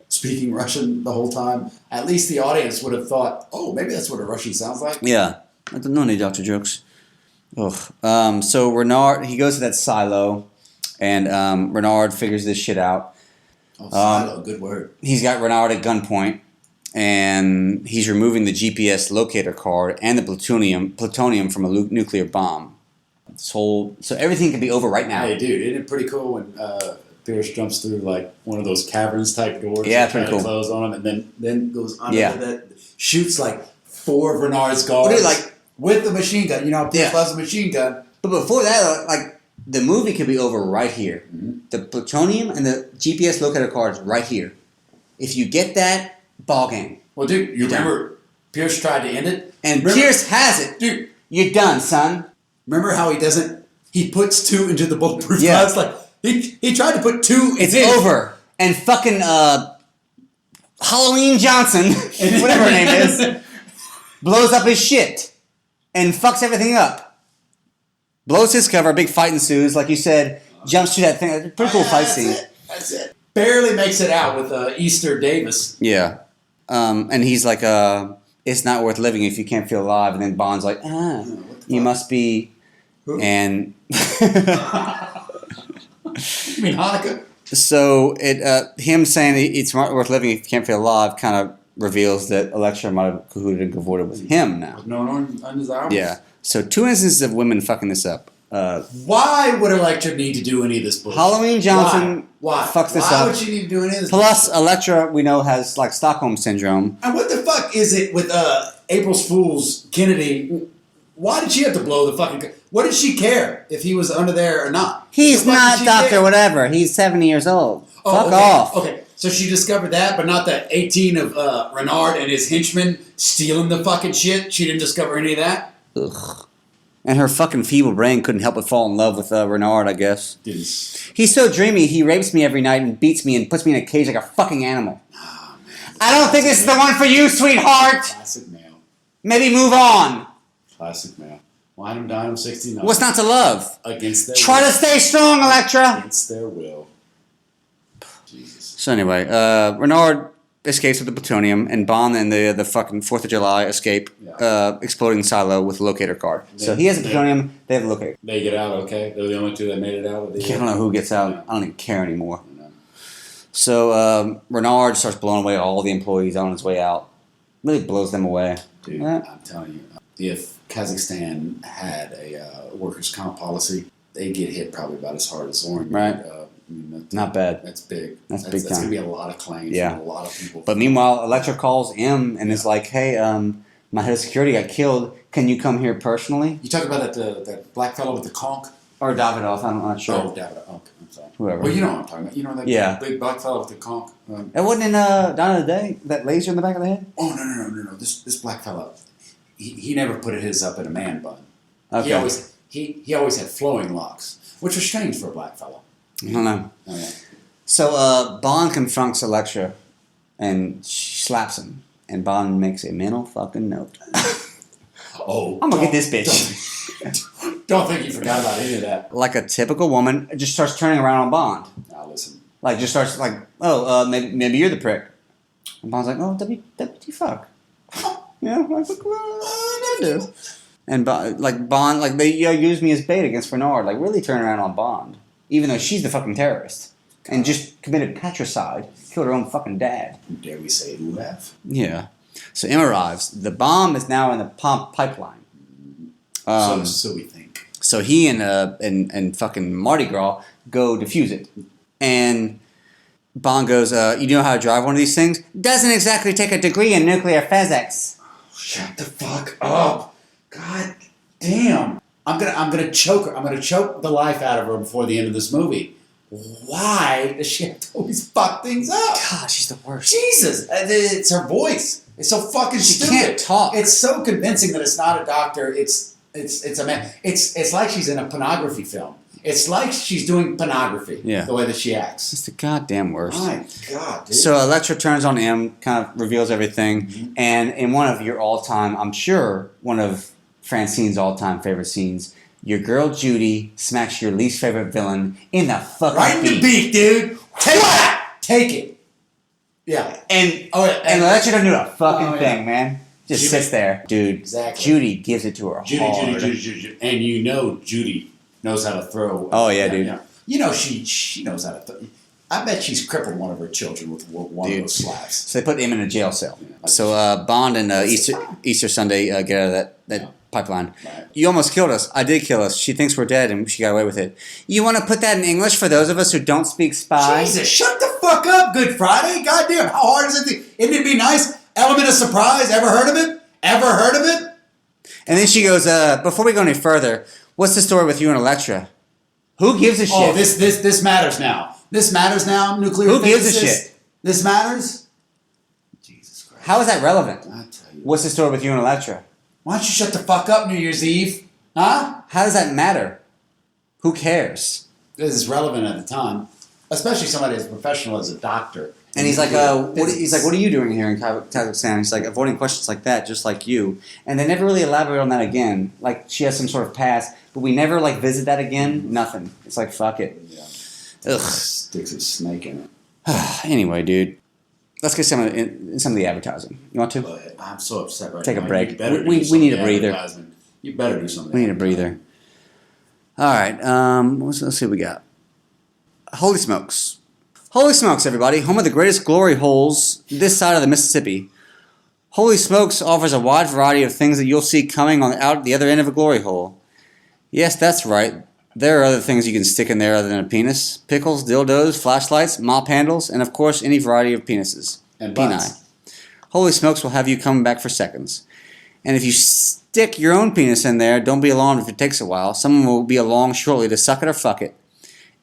speaking Russian the whole time? At least the audience would have thought, oh, maybe that's what a Russian sounds like. Yeah. I don't know any doctor jokes. Ugh. So Renard, he goes to that silo, and Renard figures this shit out. Oh, silo, good word. He's got Renard at gunpoint, and he's removing the GPS locator card and the plutonium from a nuclear bomb. So everything can be over right now. Hey, dude, isn't it pretty cool when Pierce jumps through like one of those caverns type doors? Yeah, it's pretty cool. Close on him, and then goes under Yeah. that, shoots like 4 of Renard's guards Dude, like with the machine gun. You know, Pierce Yeah. loves a machine gun. But before that, like the movie could be over right here. The plutonium and the GPS locator cards right here. If you get that, ball game. Well, dude, you remember Pierce tried to end it? And Pierce has it. Dude. You're done, son. Remember how he puts 2 into the bulletproof glass? Like, he tried to put 2 It's over. And fucking Halloween Johnson, whatever her name is, blows up his shit and fucks everything up. Blows his cover, a big fight ensues, like you said, jumps through that thing. Pretty cool fight scene. That's it. Barely makes it out with Easter Davis. Yeah. And he's like, it's not worth living if you can't feel alive. And then Bond's like, you must be... Who? And... You mean Hanukkah? So him saying it's not worth living if you can't feel alive kind of reveals that Elektra might have cahooted and cavorted with him now. No, undesirable. Yeah. So 2 instances of women fucking this up. Why would Elektra need to do any of this bullshit? Halloween Johnson fucks this up. Why would she need to do any of this Plus, bullshit? Elektra, we know, has like Stockholm Syndrome. And what the fuck is it with April Fool's Kennedy? Why did she have to blow the fucking... What did she care if he was under there or not? He's not Dr. Whatever. He's 70 years old. Fuck off. Okay, so she discovered that, but not the 18 of Renard and his henchmen stealing the fucking shit? She didn't discover any of that? Ugh. And her fucking feeble brain couldn't help but fall in love with Renard, I guess. He's so dreamy, he rapes me every night and beats me and puts me in a cage like a fucking animal. Oh, man. I don't think this is the one for you, sweetheart. Classic male. Maybe move on. Classic male. Wine them, dine them, 69. What's not to love? Against their Try will. to stay strong, Elektra. Against their will. Jesus. So anyway, Renard escapes with the plutonium, and Bond and the fucking 4th of July escape, exploding silo with a locator card. So he has the plutonium, they have the locator. They get out okay? They're the only 2 that made it out? I don't know who gets out. Yeah. I don't even care anymore. So Renard starts blowing away all the employees on his way out. Really blows them away. Dude, I'm telling you, if Kazakhstan had a workers' comp policy, they'd get hit probably about as hard as Orange. Right. Not bad. That's big. That's big That's time. going to be a lot of claims from a lot of people. But meanwhile, Elektra calls M and is like, hey, my head of security got killed. Can you come here personally? You talk about that black fellow with the conch? Or Davidoff, I'm not sure. Oh, Davidoff. Okay, I'm sorry. Whoever. Well, you know what I'm talking about. You know that big black fellow with the conch? It wasn't in Dawn of the Day, that laser in the back of the head? Oh, no. This black fellow, he never put his up in a man bun. Okay. He always had flowing locks, which was strange for a black fellow. I don't know. Oh, yeah. So Bond confronts Elektra and she slaps him. And Bond makes a mental fucking note. I'm gonna get this bitch. Don't think you forgot about any of that. Like a typical woman, just starts turning around on Bond. Now listen. Like, just starts like, maybe you're the prick. And Bond's like, oh, WT fuck. Yeah, like, what I do? And Bond, they use me as bait against Renard. Like, really turn around on Bond. Even though she's the fucking terrorist. And just committed patricide. Killed her own fucking dad. Dare we say Lev? Yeah. So M arrives. The bomb is now in the pipeline. So we think. So he and fucking Mardi Gras go defuse it. And Bond goes, you know how to drive one of these things? Doesn't exactly take a degree in nuclear physics. Shut the fuck up. God damn. I'm gonna choke her. I'm gonna choke the life out of her before the end of this movie. Why does she have to always fuck things up? God, she's the worst. Jesus. It's her voice. It's so fucking stupid. She can't talk. It's so convincing that it's not a doctor. It's a man. It's like she's in a pornography film. It's like she's doing pornography. Yeah. The way that she acts. It's the goddamn worst. My God, dude. So Elektra turns on M, kind of reveals everything, and in one of your all-time, I'm sure, one of Francine's all-time favorite scenes, your girl Judy smacks your least favorite villain in the fucking right in the beak, dude. Take it. Yeah. And Elektra doesn't do a fucking thing, man. Just sits there. Dude, exactly. Judy gives it to her hard. Judy. And you know Judy knows how to throw. Oh, yeah, dude. Yeah. You know she knows how to throw. I bet she's crippled one of her children with one of those slaps. So they put him in a jail cell. Yeah. So Bond and Easter Sunday get out of that pipeline. Right. You almost killed us. I did kill us. She thinks we're dead and she got away with it. You want to put that in English for those of us who don't speak spy? Jesus, shut the fuck up, Good Friday. Goddamn, how hard is it? Isn't it be nice? Element of surprise. Ever heard of it? And then she goes, before we go any further, what's the story with you and Elektra? Who gives a shit? Oh, this matters now. This matters now. Nuclear. Who gives a physicist. shit? This matters. Jesus Christ. How is that relevant? I tell you. What's the story with you and Electra? Why don't you shut the fuck up, New Year's Eve? Huh? How does that matter? Who cares? This is relevant at the time, especially somebody as professional as a doctor. And he's like, what are you doing here in Kazakhstan? He's like, avoiding questions like that, just like you. And they never really elaborate on that again. Like, she has some sort of past, but we never, like, visit that again. Nothing. It's like, fuck it. Yeah. Ugh. Sticks a snake in it. Anyway, dude. Let's get some of the advertising. You want to? I'm so upset right Take now. a break. You better We do need a something breather. advertisement. You better do something. We need a breather. All right. Let's see what we got. Holy smokes. Holy smokes, everybody. Home of the greatest glory holes this side of the Mississippi. Holy Smokes offers a wide variety of things that you'll see coming on out the other end of a glory hole. Yes, that's right. There are other things you can stick in there other than a penis. Pickles, dildos, flashlights, mop handles, and of course any variety of penises. And Peni. butts. Holy Smokes will have you coming back for seconds. And if you stick your own penis in there, don't be alarmed if it takes a while. Someone will be along shortly to suck it or fuck it.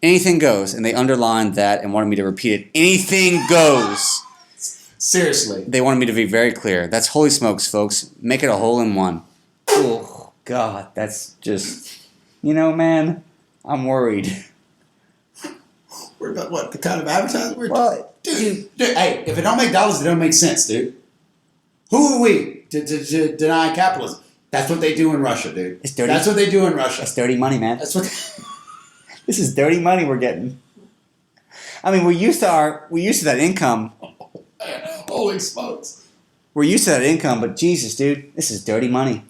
Anything goes, and they underlined that and wanted me to repeat it. Anything goes. Seriously. They wanted me to be very clear. That's Holy Smokes, folks. Make it a hole in one. Oh, God, that's just... You know, man, I'm worried. We're about what? The kind of advertising we're Well, dude, hey, if it don't make dollars, it don't make sense, dude. Who are we to deny capitalism? That's what they do in Russia, dude. It's dirty. That's what they do in Russia. It's dirty money, man. That's what. This is dirty money we're getting. I mean, we're used to that income. Holy smokes! We're used to that income, but Jesus, dude, this is dirty money.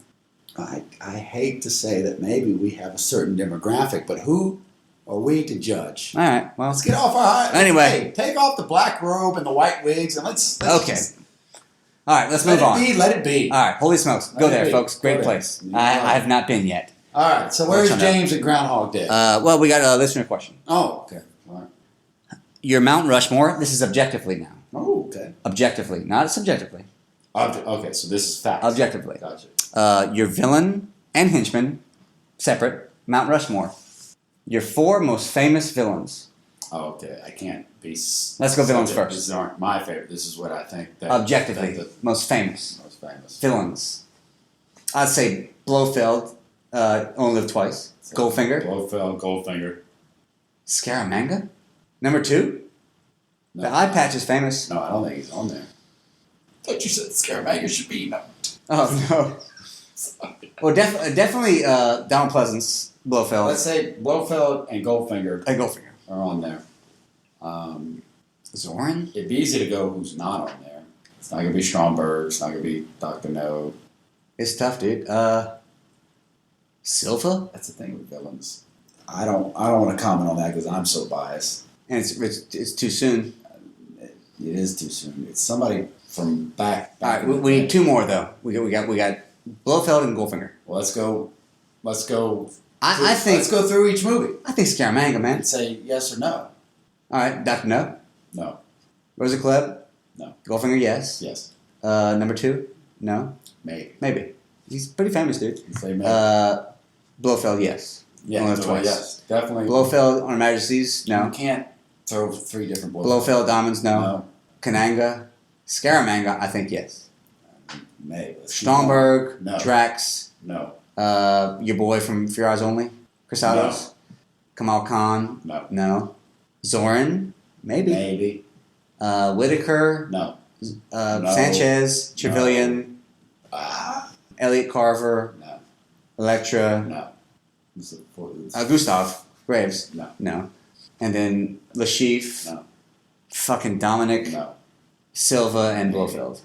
I hate to say that maybe we have a certain demographic, but who are we to judge? All right, well, Let's get off our high. Anyway. Hey, take off the black robe and the white wigs, and let's okay. just All right, let's move on. Let it be. All right, Holy Smokes, go Let it there, be. folks. Go Great there. place. Yeah. I have not been yet. All right, so where's Let's find James at Groundhog Day? Well, we got a listener question. Oh, okay. All right. Your Mount Rushmore. This is objectively now. Oh, okay. Objectively, not subjectively. Okay, so this is fact. Objectively. Gotcha. Your villain and henchman, separate, Mount Rushmore. Your 4 most famous villains. Oh, okay, I can't be. Let's go villains first. These aren't my favorite. This is what I think. That, Objectively, that the most famous most famous villains. I'd say Blofeld, Only Live Twice. Goldfinger. Blofeld, Goldfinger. Scaramanga. Number 2. No, The eye patch is famous. No, I don't think he's on there. I thought you said Scaramanga should be number 2. Oh no. Well, definitely Donald Pleasance, Blofeld, Let's say Blofeld and Goldfinger and Goldfinger. are on there. Zoran. It'd be easy to go who's not on there. It's not gonna be Stromberg. It's not gonna be Dr. No. It's tough, dude. Silva. That's the thing with villains. I don't want to comment on that because I'm so biased. And it's too soon. It is too soon. It's somebody from back. All right, in the we day. need 2 more though. We got Blofeld and Goldfinger. Well, let's go. I think Let's go through each movie I think Scaramanga, man. and say yes or no. All right, Dr. No. No. Rosa Klebb. No. Goldfinger, yes. Yes. Number 2, no. Maybe. He's pretty famous, dude. Say maybe. Blofeld, yes. Yeah. Only Live no, Twice. Yes. Definitely. Blofeld on Her Majesty's, no. You can't throw 3 different Blofeld Diamonds, no. No. Kananga. Scaramanga, I think yes. Maybe. Stromberg, No. Drax, No. your boy from For Your Eyes Only, Crusados, Kamal Khan, No. no. Zoran, maybe. Maybe. Whitaker, No. No. Sanchez, Trevelyan, Ah. Elliot Carver, No. Electra, No. This is Gustav Graves, No. no. And then Lashif, No. fucking Dominic, No. Silva, and Maybe. Blofeld.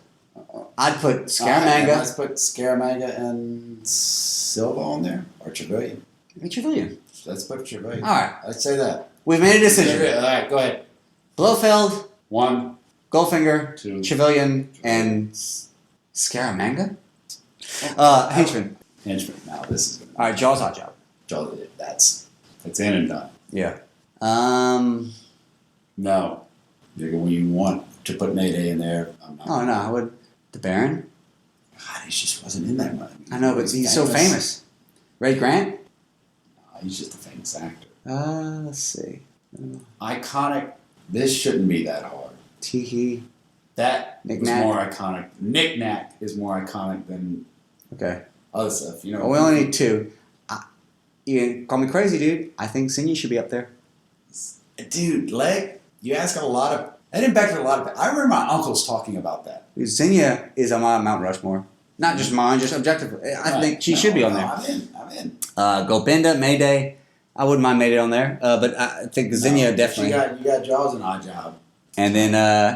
I'd put Alright, Scaramanga. let's put Scaramanga and Silva on there, or Trevelyan. Trevelyan. Let's put Trevelyan. All right, Let's say that. we've made a decision. All right, go ahead. Blofeld, 1, Goldfinger, 2. Trevelyan, and Scaramanga? Henchman. Henchman. Now this is All right, Jaws Hot Job. That's in and done. Yeah. No. You want to put Mayday in there. I'm not. Oh no, I would. The Baron. God, he just wasn't in that much. I know, but he's so famous. Ray Grant. No, he's just a famous actor. Let's see. Iconic. This shouldn't be that hard. Teehee. That Knick-knack. was more iconic. Knick-knack is more iconic than Okay. other stuff. You know. Well, we only need two. You can call me crazy, dude. I think Xenia should be up there. Dude, leg. You ask a lot of. That impacted a lot of. I remember my uncles talking about that. Dude, Xenia is on my Mount Rushmore. Not just mine, just objectively. I think she should be on there. I'm in. Gopinda, Mayday. I wouldn't mind Mayday on there, but I think Xenia definitely. You got Jaws and Odd Job. And then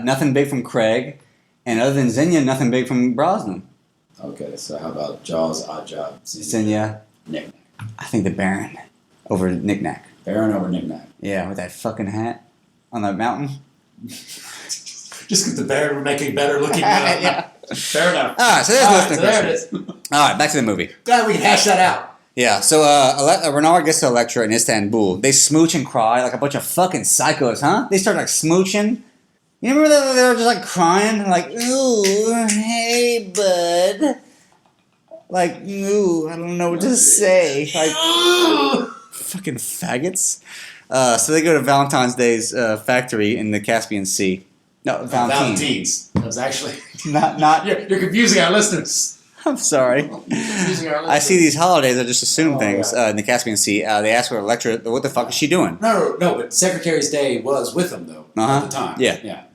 nothing big from Craig, and other than Xenia, nothing big from Brosnan. Okay, so how about Jaws, Odd Job, Xenia. Knick-knack. I think the Baron over Knick-knack. Baron over Knick-knack. Yeah, with that fucking hat on the mountain. Just because the Baron would make it better looking. Yeah. Fair enough. All right, so there's listener there it questions. is. All right, back to the movie. Glad we can hash that out. Yeah, so Renard gets to Electra in Istanbul. They smooch and cry like a bunch of fucking psychos, huh? They start like smooching. You remember they were just like crying, like, ooh, hey, bud. Like, ooh, I don't know what to say. Like, fucking faggots. So they go to Valentine's Day's factory in the Caspian Sea. No, Valentine's. That was actually not. You're confusing our listeners. I'm sorry. I see these holidays. I just assume things in the Caspian Sea. They ask her, Electra, what the fuck is she doing? No, but Secretary's Day was with them though at the time. Yeah.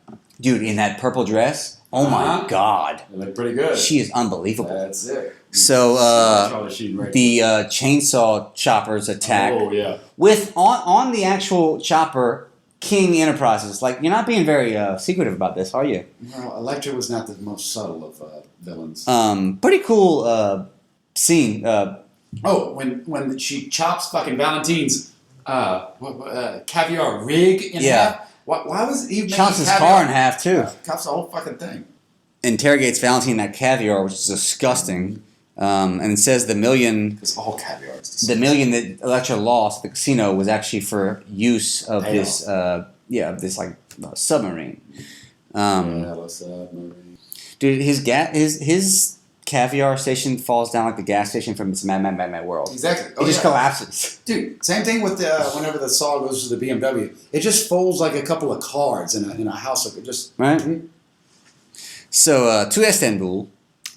Dude, in that purple dress. Oh my God. They look pretty good. She is unbelievable. That's it. So the chainsaw choppers attack. Oh yeah. With on the actual chopper, King Enterprises. Like, you're not being very secretive about this, are you? Well, Electra was not the most subtle of villains. Pretty cool scene. When she chops fucking Valentine's caviar rig in half. Why was he making chops his caviar? car in half too? Chops the whole fucking thing. Interrogates Valentine that caviar, which is disgusting. And it says the million. Because all caviar is disgusting. The million that Electra lost at the casino was actually for use of this submarine. Submarine. Dude, his caviar station falls down like the gas station from its Mad World. Exactly. It just collapses. Dude, same thing with whenever the saw goes to the BMW. It just folds like a couple of cards in a house. Like it just right. So to Istanbul,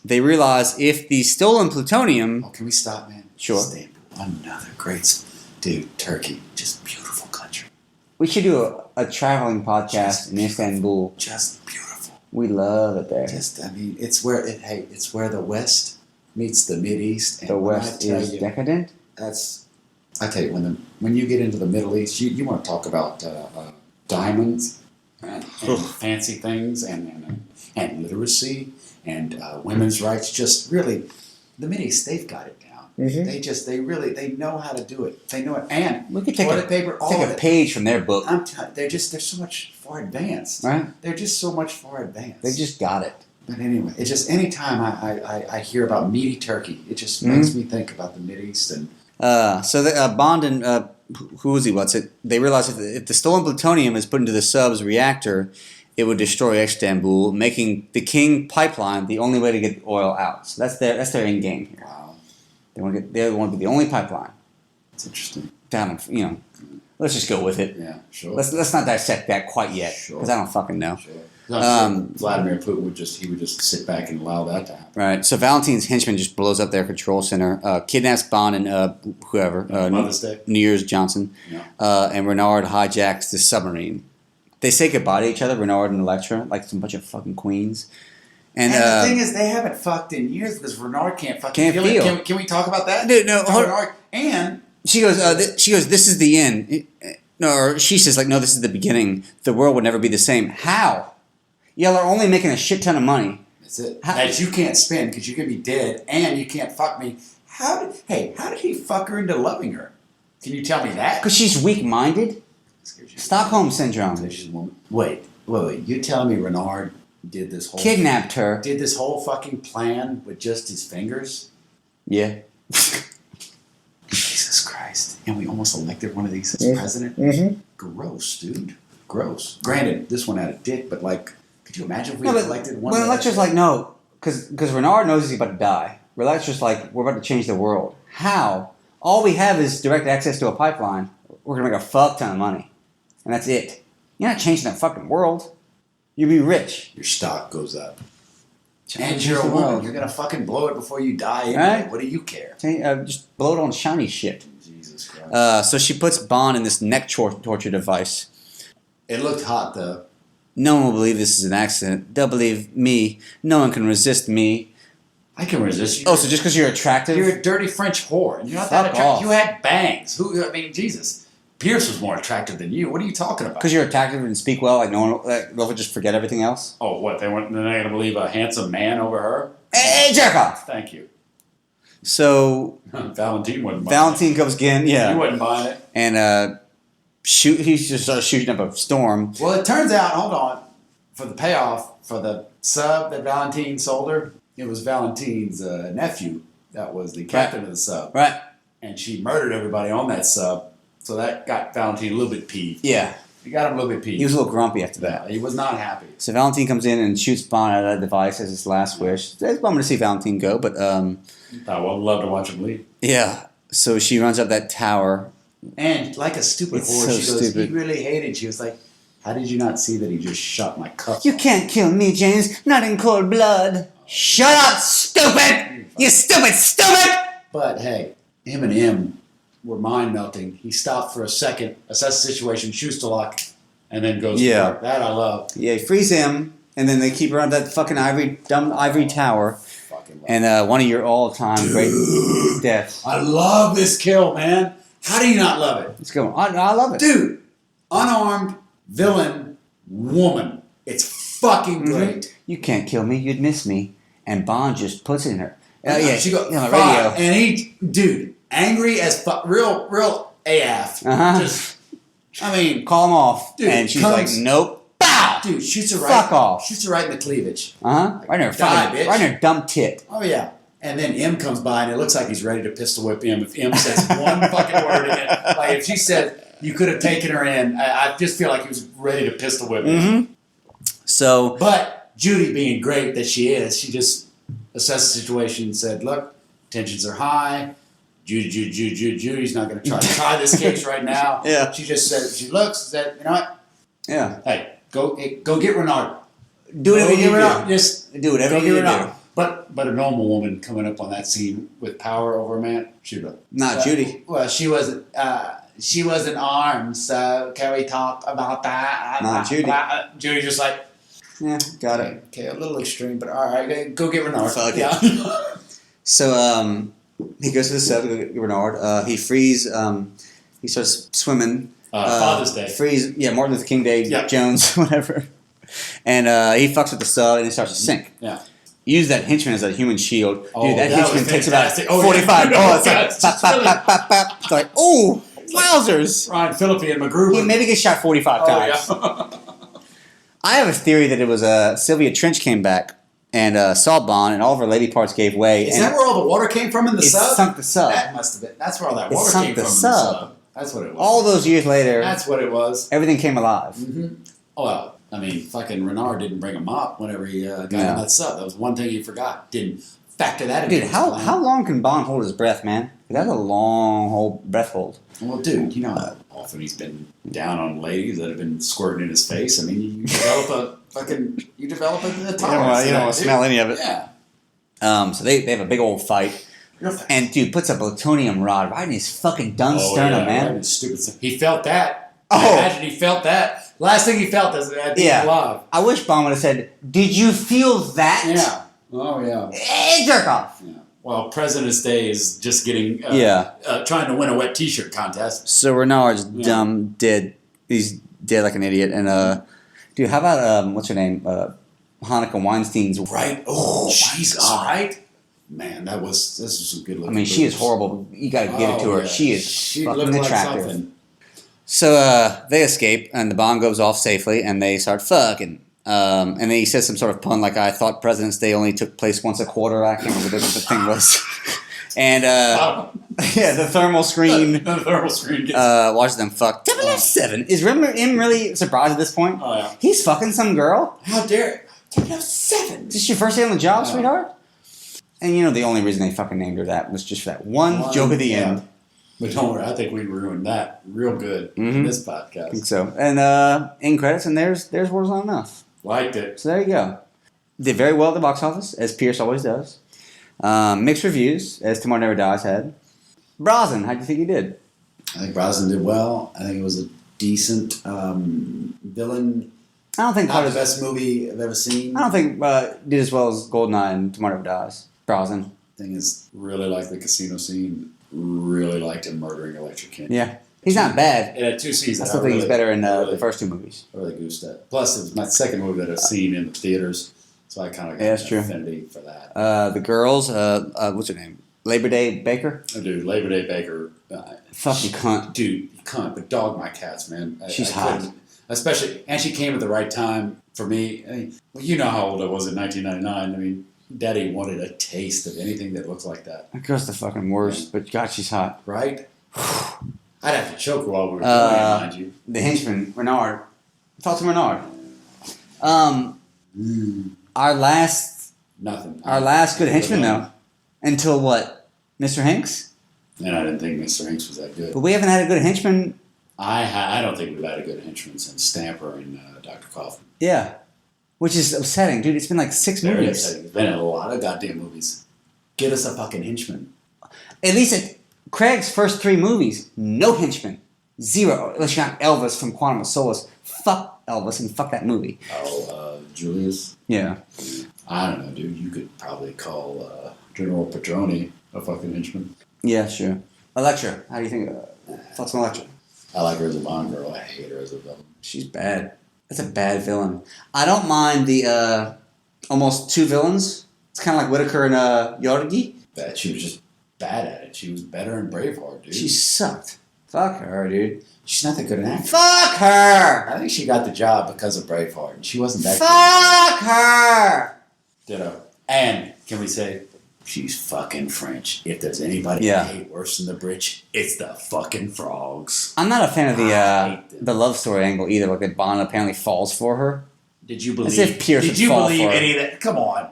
they realize if the stolen plutonium. Oh, can we stop, man? Sure. Istanbul, another great dude. Turkey, just beautiful country. We should do a traveling podcast in Istanbul. Just beautiful. We love it there. It's where the West meets the Mideast. And the West is decadent. I tell you, when you get into the Middle East, you want to talk about diamonds and fancy things and literacy and women's rights. Just really, the Mideast, they've got it down. Mm-hmm. They know how to do it. They know it. And we could take a page from their book. They're so much far advanced. Right? They're just so much far advanced. They just got it. But anyway, it's just anytime I hear about meaty Turkey, it just makes me think about the Mideast and. So Bond and who is he? What's it? They realize if the stolen plutonium is put into the sub's reactor, it would destroy Istanbul, making the King pipeline the only way to get the oil out. So that's their end game here. Wow. They want to be the only pipeline. That's interesting. Let's just go with it. Yeah, sure. Let's not dissect that quite yet, because I don't fucking know. Sure. Vladimir Putin would just sit back and allow that to happen. Right. So Valentine's henchman just blows up their control center, kidnaps Bond and whoever, Mother's Day. New Year's Johnson, and Renard hijacks the submarine. They say goodbye to each other, Renard and Electra, like some bunch of fucking queens. And the thing is, they haven't fucked in years because Renard can't feel it. Can we talk about that? Dude, no. Renard, and she goes, this is the end. No, or she says, like, no, this is the beginning. The world would never be the same. How? Y'all are only making a shit ton of money. That's it. That you can't spend because you're going to be dead and you can't fuck me. How did he fuck her into loving her? Can you tell me that? Because she's weak-minded. Stockholm Syndrome. Wait. You telling me Renard did this whole... Kidnapped her. Did this whole fucking plan with just his fingers? Yeah. Jesus Christ. And we almost elected one of these as president? Mm-hmm. Gross, dude. Gross. Granted, this one had a dick, but like... Could you imagine if we elected one? Well, Electra's like, no, because Renard knows he's about to die. Electra's like, we're about to change the world. How? All we have is direct access to a pipeline. we're going to make a fuck ton of money. And that's it. You're not changing that fucking world. You'll be rich. Your stock goes up. And Change you're a the woman. world. You're going to fucking blow it before you die. Anyway. Right? What do you care? Just blow it on shiny shit. Jesus Christ. So she puts Bond in this neck torture device. It looked hot, though. No one will believe this is an accident. They'll believe me. No one can resist me. I can resist you. Oh, so just because you're attractive? You're a dirty French whore. And you're not Fuck that attractive. off. You had bangs. I mean, Jesus. Pierce was more attractive than you. What are you talking about? Because you're attractive and speak well, like no one, they'll just forget everything else. Oh, what? They're not going to believe a handsome man over her? Hey, jerk off! Thank you. So Valentine wouldn't buy it. Valentine comes again, He yeah, wouldn't buy it. and he just starts shooting up a storm. Well, it turns out, hold on, for the payoff, for the sub that Valentine sold her, it was Valentine's nephew that was the captain of the sub. Right? And she murdered everybody on that sub. So that got Valentine a little bit peeved. Yeah, He got him a little bit peeved. he was a little grumpy after that. Yeah, he was not happy. So Valentine comes in and shoots Bond out of that device as his last wish. It's a bummer to see Valentine go, but I would love to watch him leave. yeah. So she runs up that tower. And like a stupid It's whore, so she goes, stupid. he really hated. She was like, how did you not see that he just shot my cup? You can't kill me, James. Not in cold blood. Shut up, stupid! You stupid! But hey, him and him were mind melting. He stopped for a second, assessed the situation, shoots to lock, and then goes Yeah. to work. That I love. Yeah, he frees him, and then they keep around that fucking dumb ivory tower. Fucking love. And one of your all-time great deaths. I love this kill, man. How do you not love it? Let's go. I love it. Dude, unarmed villain woman. It's fucking great. You can't kill me. You'd miss me. And Bond just puts it in her. Yeah, She goes, on the "Fuck." radio. And he, dude, angry as fuck, real AF. Uh-huh. Just, I mean, Call him off. Dude, and she's comes- like, nope. Bow! dude, shoots her right. Fuck off. Shoots her right in the cleavage. Uh-huh. Right in her Die, fucking, bitch. right in her dumb tit. Oh yeah. And then M comes by and it looks like he's ready to pistol whip him if M says one fucking word again. Like if she said you could have taken her in, I just feel like he was ready to pistol whip him. Mm-hmm. So, But Judy being great that she is, she just assessed the situation and said, look, tensions are high. Judy's not going to try this case right now. Yeah. She just said, she looks, said, you know what? yeah. Hey, go get Renard. Do whatever Go you get do. Renard. Just Do whatever go you get do. Renard. But a normal woman coming up on that scene with power over a man, she'd be like, Not Judy. Well, she wasn't armed, so can we talk about that? Not Judy. Judy just like, Yeah, got it. okay, a little extreme, but all right, go get Renard. Fuck it. Yeah. So he goes to the sub to go get Renard. He frees. He starts swimming. Father's Day. Frees. Yeah, Martin Luther King Day. Yep. Jones, whatever. And he fucks with the sub and he starts to sink. Yeah. Use that henchman as a human shield. Oh, Dude, that that henchman was takes about fantastic. Oh, 45 yeah. bullets. Like, bap, bap, bap, bap, bap. It's like, oh, wowzers. Ryan Phillippe and MacGruber. He maybe gets shot 45 times. Oh, yeah. I have a theory that it was Sylvia Trench came back and saw Bond and all of her lady parts gave way. Is and that where all the water came from in the it sub? sunk the sub. That must have been. That's where all that It water sunk came the from in the sub. sub. That's what it was. All those years later, That's what it was. everything came alive. Mm-hmm. Oh, well, I mean, fucking Renard didn't bring him up whenever he got Yeah. on that sub. That was one thing he forgot. Didn't factor that into Dude, his how plan. long can Bond hold his breath, man? That's a long breath hold. Well, dude, you know how often he's been down on ladies that have been squirting in his face. I mean, you develop a tolerance. You to don't that, want to dude. smell any of it. Yeah. So they have a big old fight. And dude puts a plutonium rod right in his fucking dun sternum, man. Right, stupid stuff. He felt that. Oh. I imagine he felt that. Last thing he felt is that being Yeah. alive. I wish Bond would have said, "Did you feel that?" Yeah. Oh, yeah. Hey, jerk off. Yeah. Well, President's Day is just getting trying to win a wet T-shirt contest. So Renard's dumb, dead. He's dead like an idiot. And dude, how about what's her name? Hanukkah Weinstein's Right? Oh, she's all right. Man, this was some good looking. I mean, she is horrible. You got to give it to her. Yeah. She is She fucking looked like attractive. something. So they escape, and the bomb goes off safely, and they start fucking. And then he says some sort of pun like, "I thought President's Day only took place once a quarter." I can't remember what the thing was. And yeah, the thermal screen The thermal screen gets. watches them fuck. 007 is him really surprised at this point? Oh yeah. He's fucking some girl. How dare it? 007. Is this your first day on the job, Yeah. sweetheart? And you know the only reason they fucking named her that was just for that one joke at the end. But don't worry, I think we ruined that real good in this podcast. I think so. And in credits, and there's World's Not Enough. Liked it. So there you go. Did very well at the box office, as Pierce always does. Mixed reviews, as Tomorrow Never Dies had. Brosnan, how do you think he did? I think Brosnan did well. I think it was a decent villain. I don't think Not the best movie I've ever seen. I don't think did as well as Goldeneye and Tomorrow Never Dies. Brosnan. Thing is, really liked the casino scene. Really liked him murdering Electric King. Yeah. He's not bad. It had 2 seasons. I still think he's better in the first 2 movies. I really goosed that. Plus, it was my second movie that I've seen in the theaters, so I kind of got an affinity for that. The girls, what's her name? Labor Day Baker? Oh, dude, Labor Day Baker. Fuck you cunt. Dude, you cunt, but dog my cats, man. She's hot. Especially, and she came at the right time for me. I mean, well, you know how old I was in 1999. I mean, Daddy wanted a taste of anything that looks like that. That girl's the fucking worst, but God, she's hot. Right? I'd have to choke while we were doing it, mind you. The henchman, Renard. Talk to Renard. Our last good henchman, though. Until what? Mr. Hanks? And I didn't think Mr. Hanks was that good. But we haven't had a good henchman. I don't think we've had a good henchman since Stamper and Dr. Kaufman. Yeah. Which is upsetting, dude. It's been like 6 movies. It's been a lot of goddamn movies. Get us a fucking henchman. At least Craig's first 3 movies, no henchman. 0. Unless you got Elvis from Quantum of Solace. Fuck Elvis and fuck that movie. Oh, Julius? Yeah. I don't know, dude. You could probably call General Petroni a fucking henchman. Yeah, sure. Electra. How do you think thoughts on Electra? I like her as a Bond girl. I hate her as a villain. She's bad. That's a bad villain. I don't mind the almost 2 villains. It's kind of like Whitaker and Yorgi. That she was just bad at it. She was better in Braveheart, dude. She sucked. Fuck her, dude. She's not that good an actress. Fuck her! I think she got the job because of Braveheart. And she wasn't that Fuck her! Ditto. And, can we say, she's fucking French. If there's anybody I hate worse than the British, it's the fucking frogs. I'm not a fan of the love story angle either. Like that Bond apparently falls for her. Did you believe? As if Pierce Did you believe for any of that? Come on.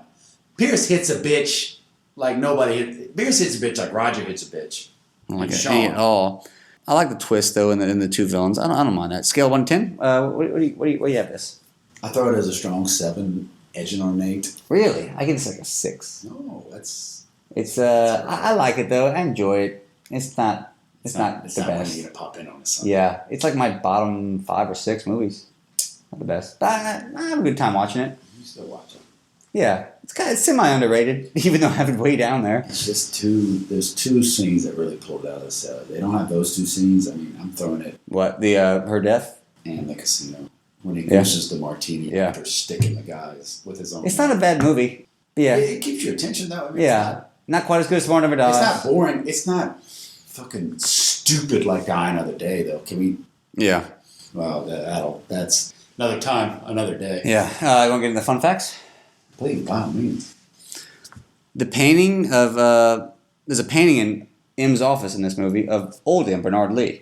Pierce hits a bitch like nobody. Pierce hits a bitch like Roger hits a bitch. I don't like it at all. I like the twist though in the 2 villains. I don't mind that. Scale 1 to 10. What do you have this? I throw it as a strong 7, edging on an 8. Really? I give this like a 6. No, that's. It's I like it though. I enjoy it. It's not the best. One you to pop in on a Sunday. Yeah, it's like my bottom 5 or 6 movies. Not the best, but I have a good time watching it. You still watch it? Yeah, it's semi underrated, even though I have it way down there. It's just there's 2 scenes that really pulled out of this. They don't have those 2 scenes. I mean, I'm throwing it. What, the her death? And the casino. When he goes the martini after sticking the guys with his own. It's not a bad movie. Yeah. It keeps your attention though. I mean, not quite as good as Tomorrow Never Dies. It's not boring. It's not fucking stupid like Die Another Day though. Can we? Yeah. Well, that's another time, another day. Yeah. You want to get into the fun facts? Please, by all means. The painting of there's a painting in M's office in this movie of old M, Bernard Lee.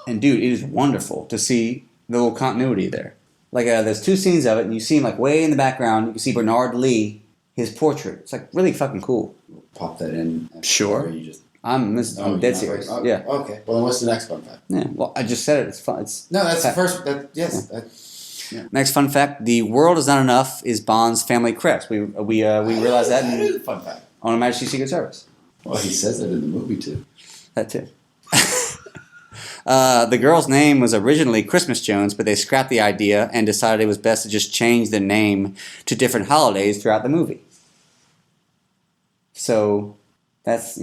And dude, it is wonderful to see the little continuity there. Like there's 2 scenes of it, and you see him like way in the background. You can see Bernard Lee, his portrait. It's like really fucking cool. Pop that in. Sure. I'm dead serious. Right? Yeah. Okay. Well, then what's the next fun fact? Yeah. Well, I just said it. It's fun. No, that's the first. Next fun fact: the world is not enough is Bond's family crest. We realized that. That is a fun fact. On Her Majesty's Secret Service. Well, he says that in the movie too. That too. The girl's name was originally Christmas Jones, but they scrapped the idea and decided it was best to just change the name to different holidays throughout the movie. So, that's,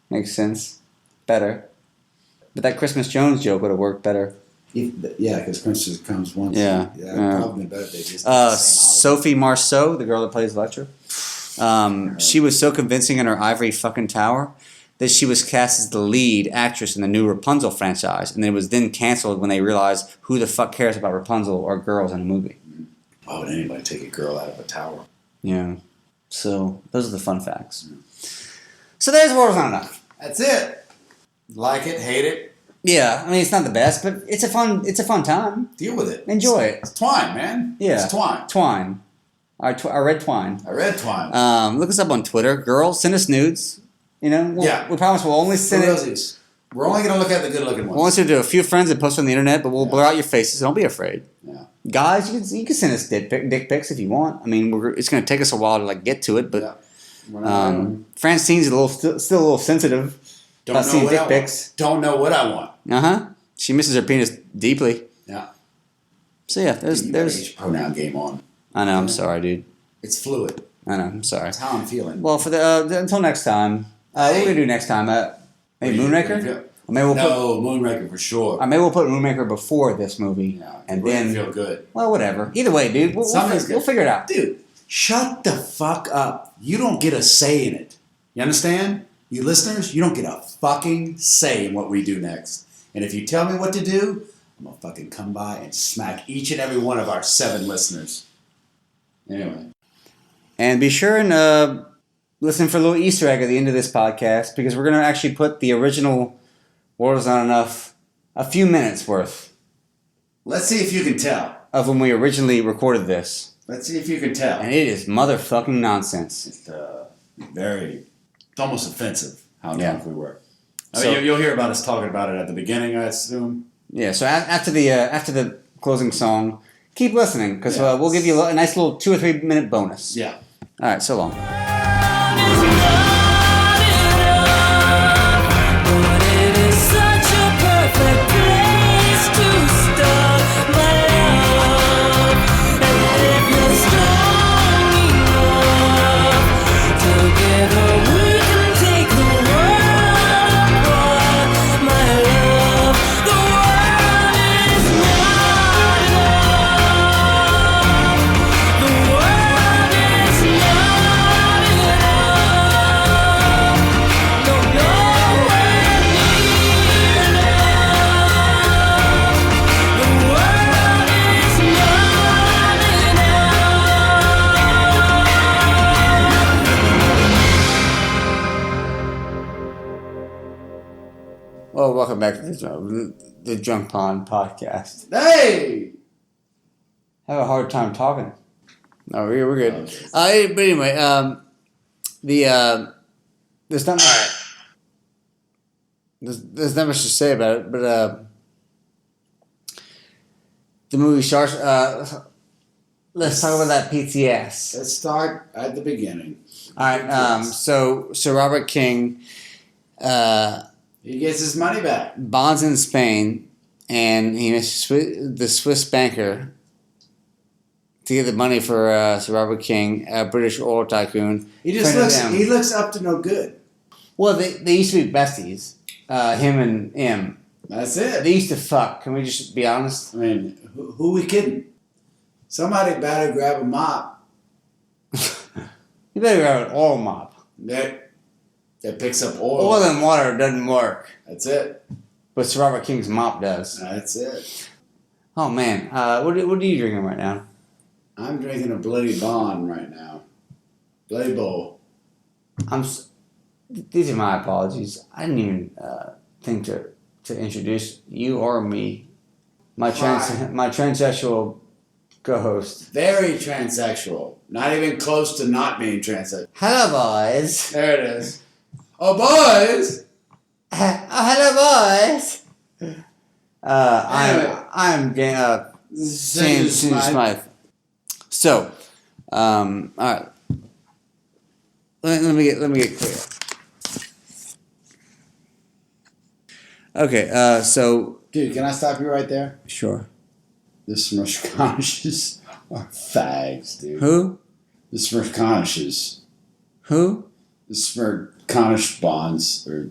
makes sense. Better. But that Christmas Jones joke would have worked better. Because Christmas comes once. Yeah. Probably better if they just Sophie Marceau, the girl that plays Electra, she was so convincing in her ivory fucking tower that she was cast as the lead actress in the new Rapunzel franchise, and it was then canceled when they realized who the fuck cares about Rapunzel or girls in a movie. Why would anybody take a girl out of a tower? Yeah. So, those are the fun facts. So there's World's Not Enough. That's it. Like it, hate it. Yeah, I mean, it's not the best, but it's a fun time. Deal with it. Enjoy it. It's twine, man. Yeah. It's twine. Twine. I read twine. I read twine. Look us up on Twitter. Girls, send us nudes. You know, we promise we'll only send it. We're only going to look at the good-looking ones. We'll send it to a few friends and post it on the internet, but we'll blur out your faces. Don't be afraid. Yeah. Guys, you can send us dick pics if you want. I mean, it's going to take us a while to like get to it, but Francine's still a little sensitive about seeing dick pics. Don't know what I want. She misses her penis deeply. Yeah. So yeah, there's get your pronoun game on. I know. I'm sorry, dude. It's fluid. I know. I'm sorry. That's how I'm feeling. Well, for until next time, what are we gonna do next time? Maybe Moonraker. Moonraker for sure. Maybe we'll put Moonraker before this movie, and then feel good. Well, whatever. Either way, dude, we'll figure it out. Dude, shut the fuck up. You don't get a say in it. You understand? You listeners, you don't get a fucking say in what we do next. And if you tell me what to do, I'm gonna fucking come by and smack each and every one of our 7 listeners. Anyway. And be sure and listen for a little Easter egg at the end of this podcast, because we're gonna actually put the original World Is Not Enough a few minutes worth. Let's see if you can tell. Of when we originally recorded this. Let's see if you can tell. And it is motherfucking nonsense. It's almost offensive how drunk we were. You'll hear about us talking about it at the beginning, I assume. Yeah, so after the closing song, keep listening, because we'll give you a nice little 2 or 3 minute bonus. Yeah. All right, so long. Well, welcome back to the Drunk Pond podcast. Hey! I have a hard time talking. No, we're good. But anyway, there's not much, there's not much to say about it, but the movie starts. Let's talk about that PTS. Let's start at the beginning. All right. So Robert King. He gets his money back. Bonds in Spain, and he makes the Swiss banker to get the money for Sir Robert King, a British oil tycoon. He looks up to no good. Well, they used to be besties, him and him. That's it. They used to fuck. Can we just be honest? I mean, who we kidding? Somebody better grab a mop. You better grab an oil mop. That picks up oil. Oil and water doesn't work. That's it. But Sir Robert King's mop does. That's it. Oh, man. What are you drinking right now? I'm drinking a Bloody Bond right now. Bloody Bowl. These are my apologies. I didn't even think to introduce you or me. My transsexual co-host. Very transsexual. Not even close to not being transsexual. Hello, boys. There it is. Oh, boys! Hello, boys. I'm James Smythe. So, all right. Let me get clear. Okay. So, dude, can I stop you right there? Sure. The Smirkanishes are fags, dude. Who? The Smirkanishes. Who? The Smirkanish bonds, or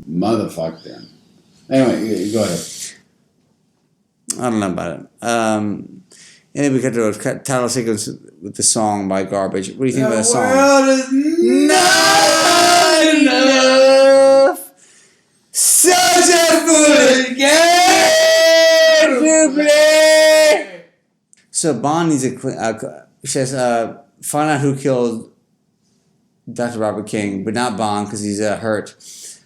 motherfuck them. Anyway, go ahead. I don't know about it. And then we got to a title sequence with the song by Garbage. What do you think about the song? The world is not enough. Such a foolish game to play. So Bond needs says, find out who killed Dr. Robert King, but not Bond because he's hurt.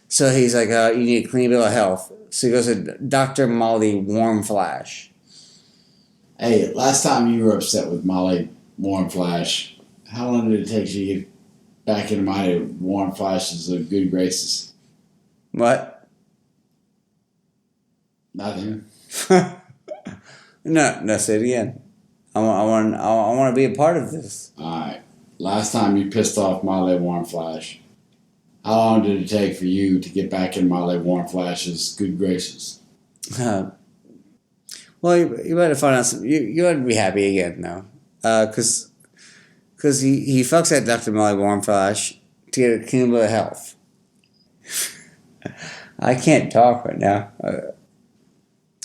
So he's like, you need a clean bill of health. So he goes to Dr. Molly Warmflash. Hey, last time you were upset with Molly Warmflash, how long did it take you to back into my warm flashes of good graces. What? Nothing. No, say it again. I want to be a part of this. Alright. Last time you pissed off Molly Warm Flash, how long did it take for you to get back in Molly Warm Flash's good graces? Well, you better find out some. You ought to be happy again, though. Because he fucks that Dr. Molly Warmflash to get a clean bill of health. I can't talk right now. All right.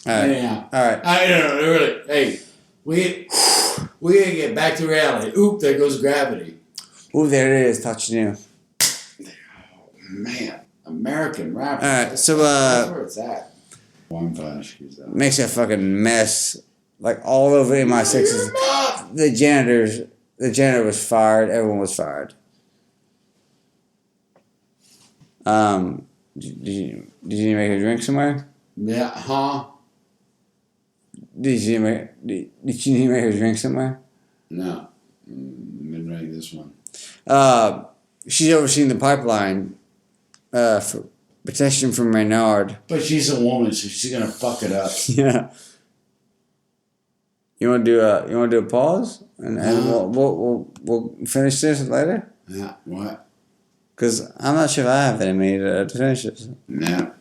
Yeah. All right. I know, really. Hey, we gotta get back to reality. Oop, there goes gravity. Ooh, there it is, touching you. Oh, man. American rapper. All right, so That's where it's at. Warm Flash. makes a fucking mess, like all over MI6's. The janitor was fired. Everyone was fired. Did you make a drink somewhere? Yeah, huh? Did you make a drink somewhere? No. I'm gonna drink this one. She's overseeing the pipeline for protection from Reynard. But she's a woman, so she's gonna fuck it up. Yeah. You want to do a pause and we'll finish this later? Yeah, what? Because I'm not sure if I have any money to finish this. No.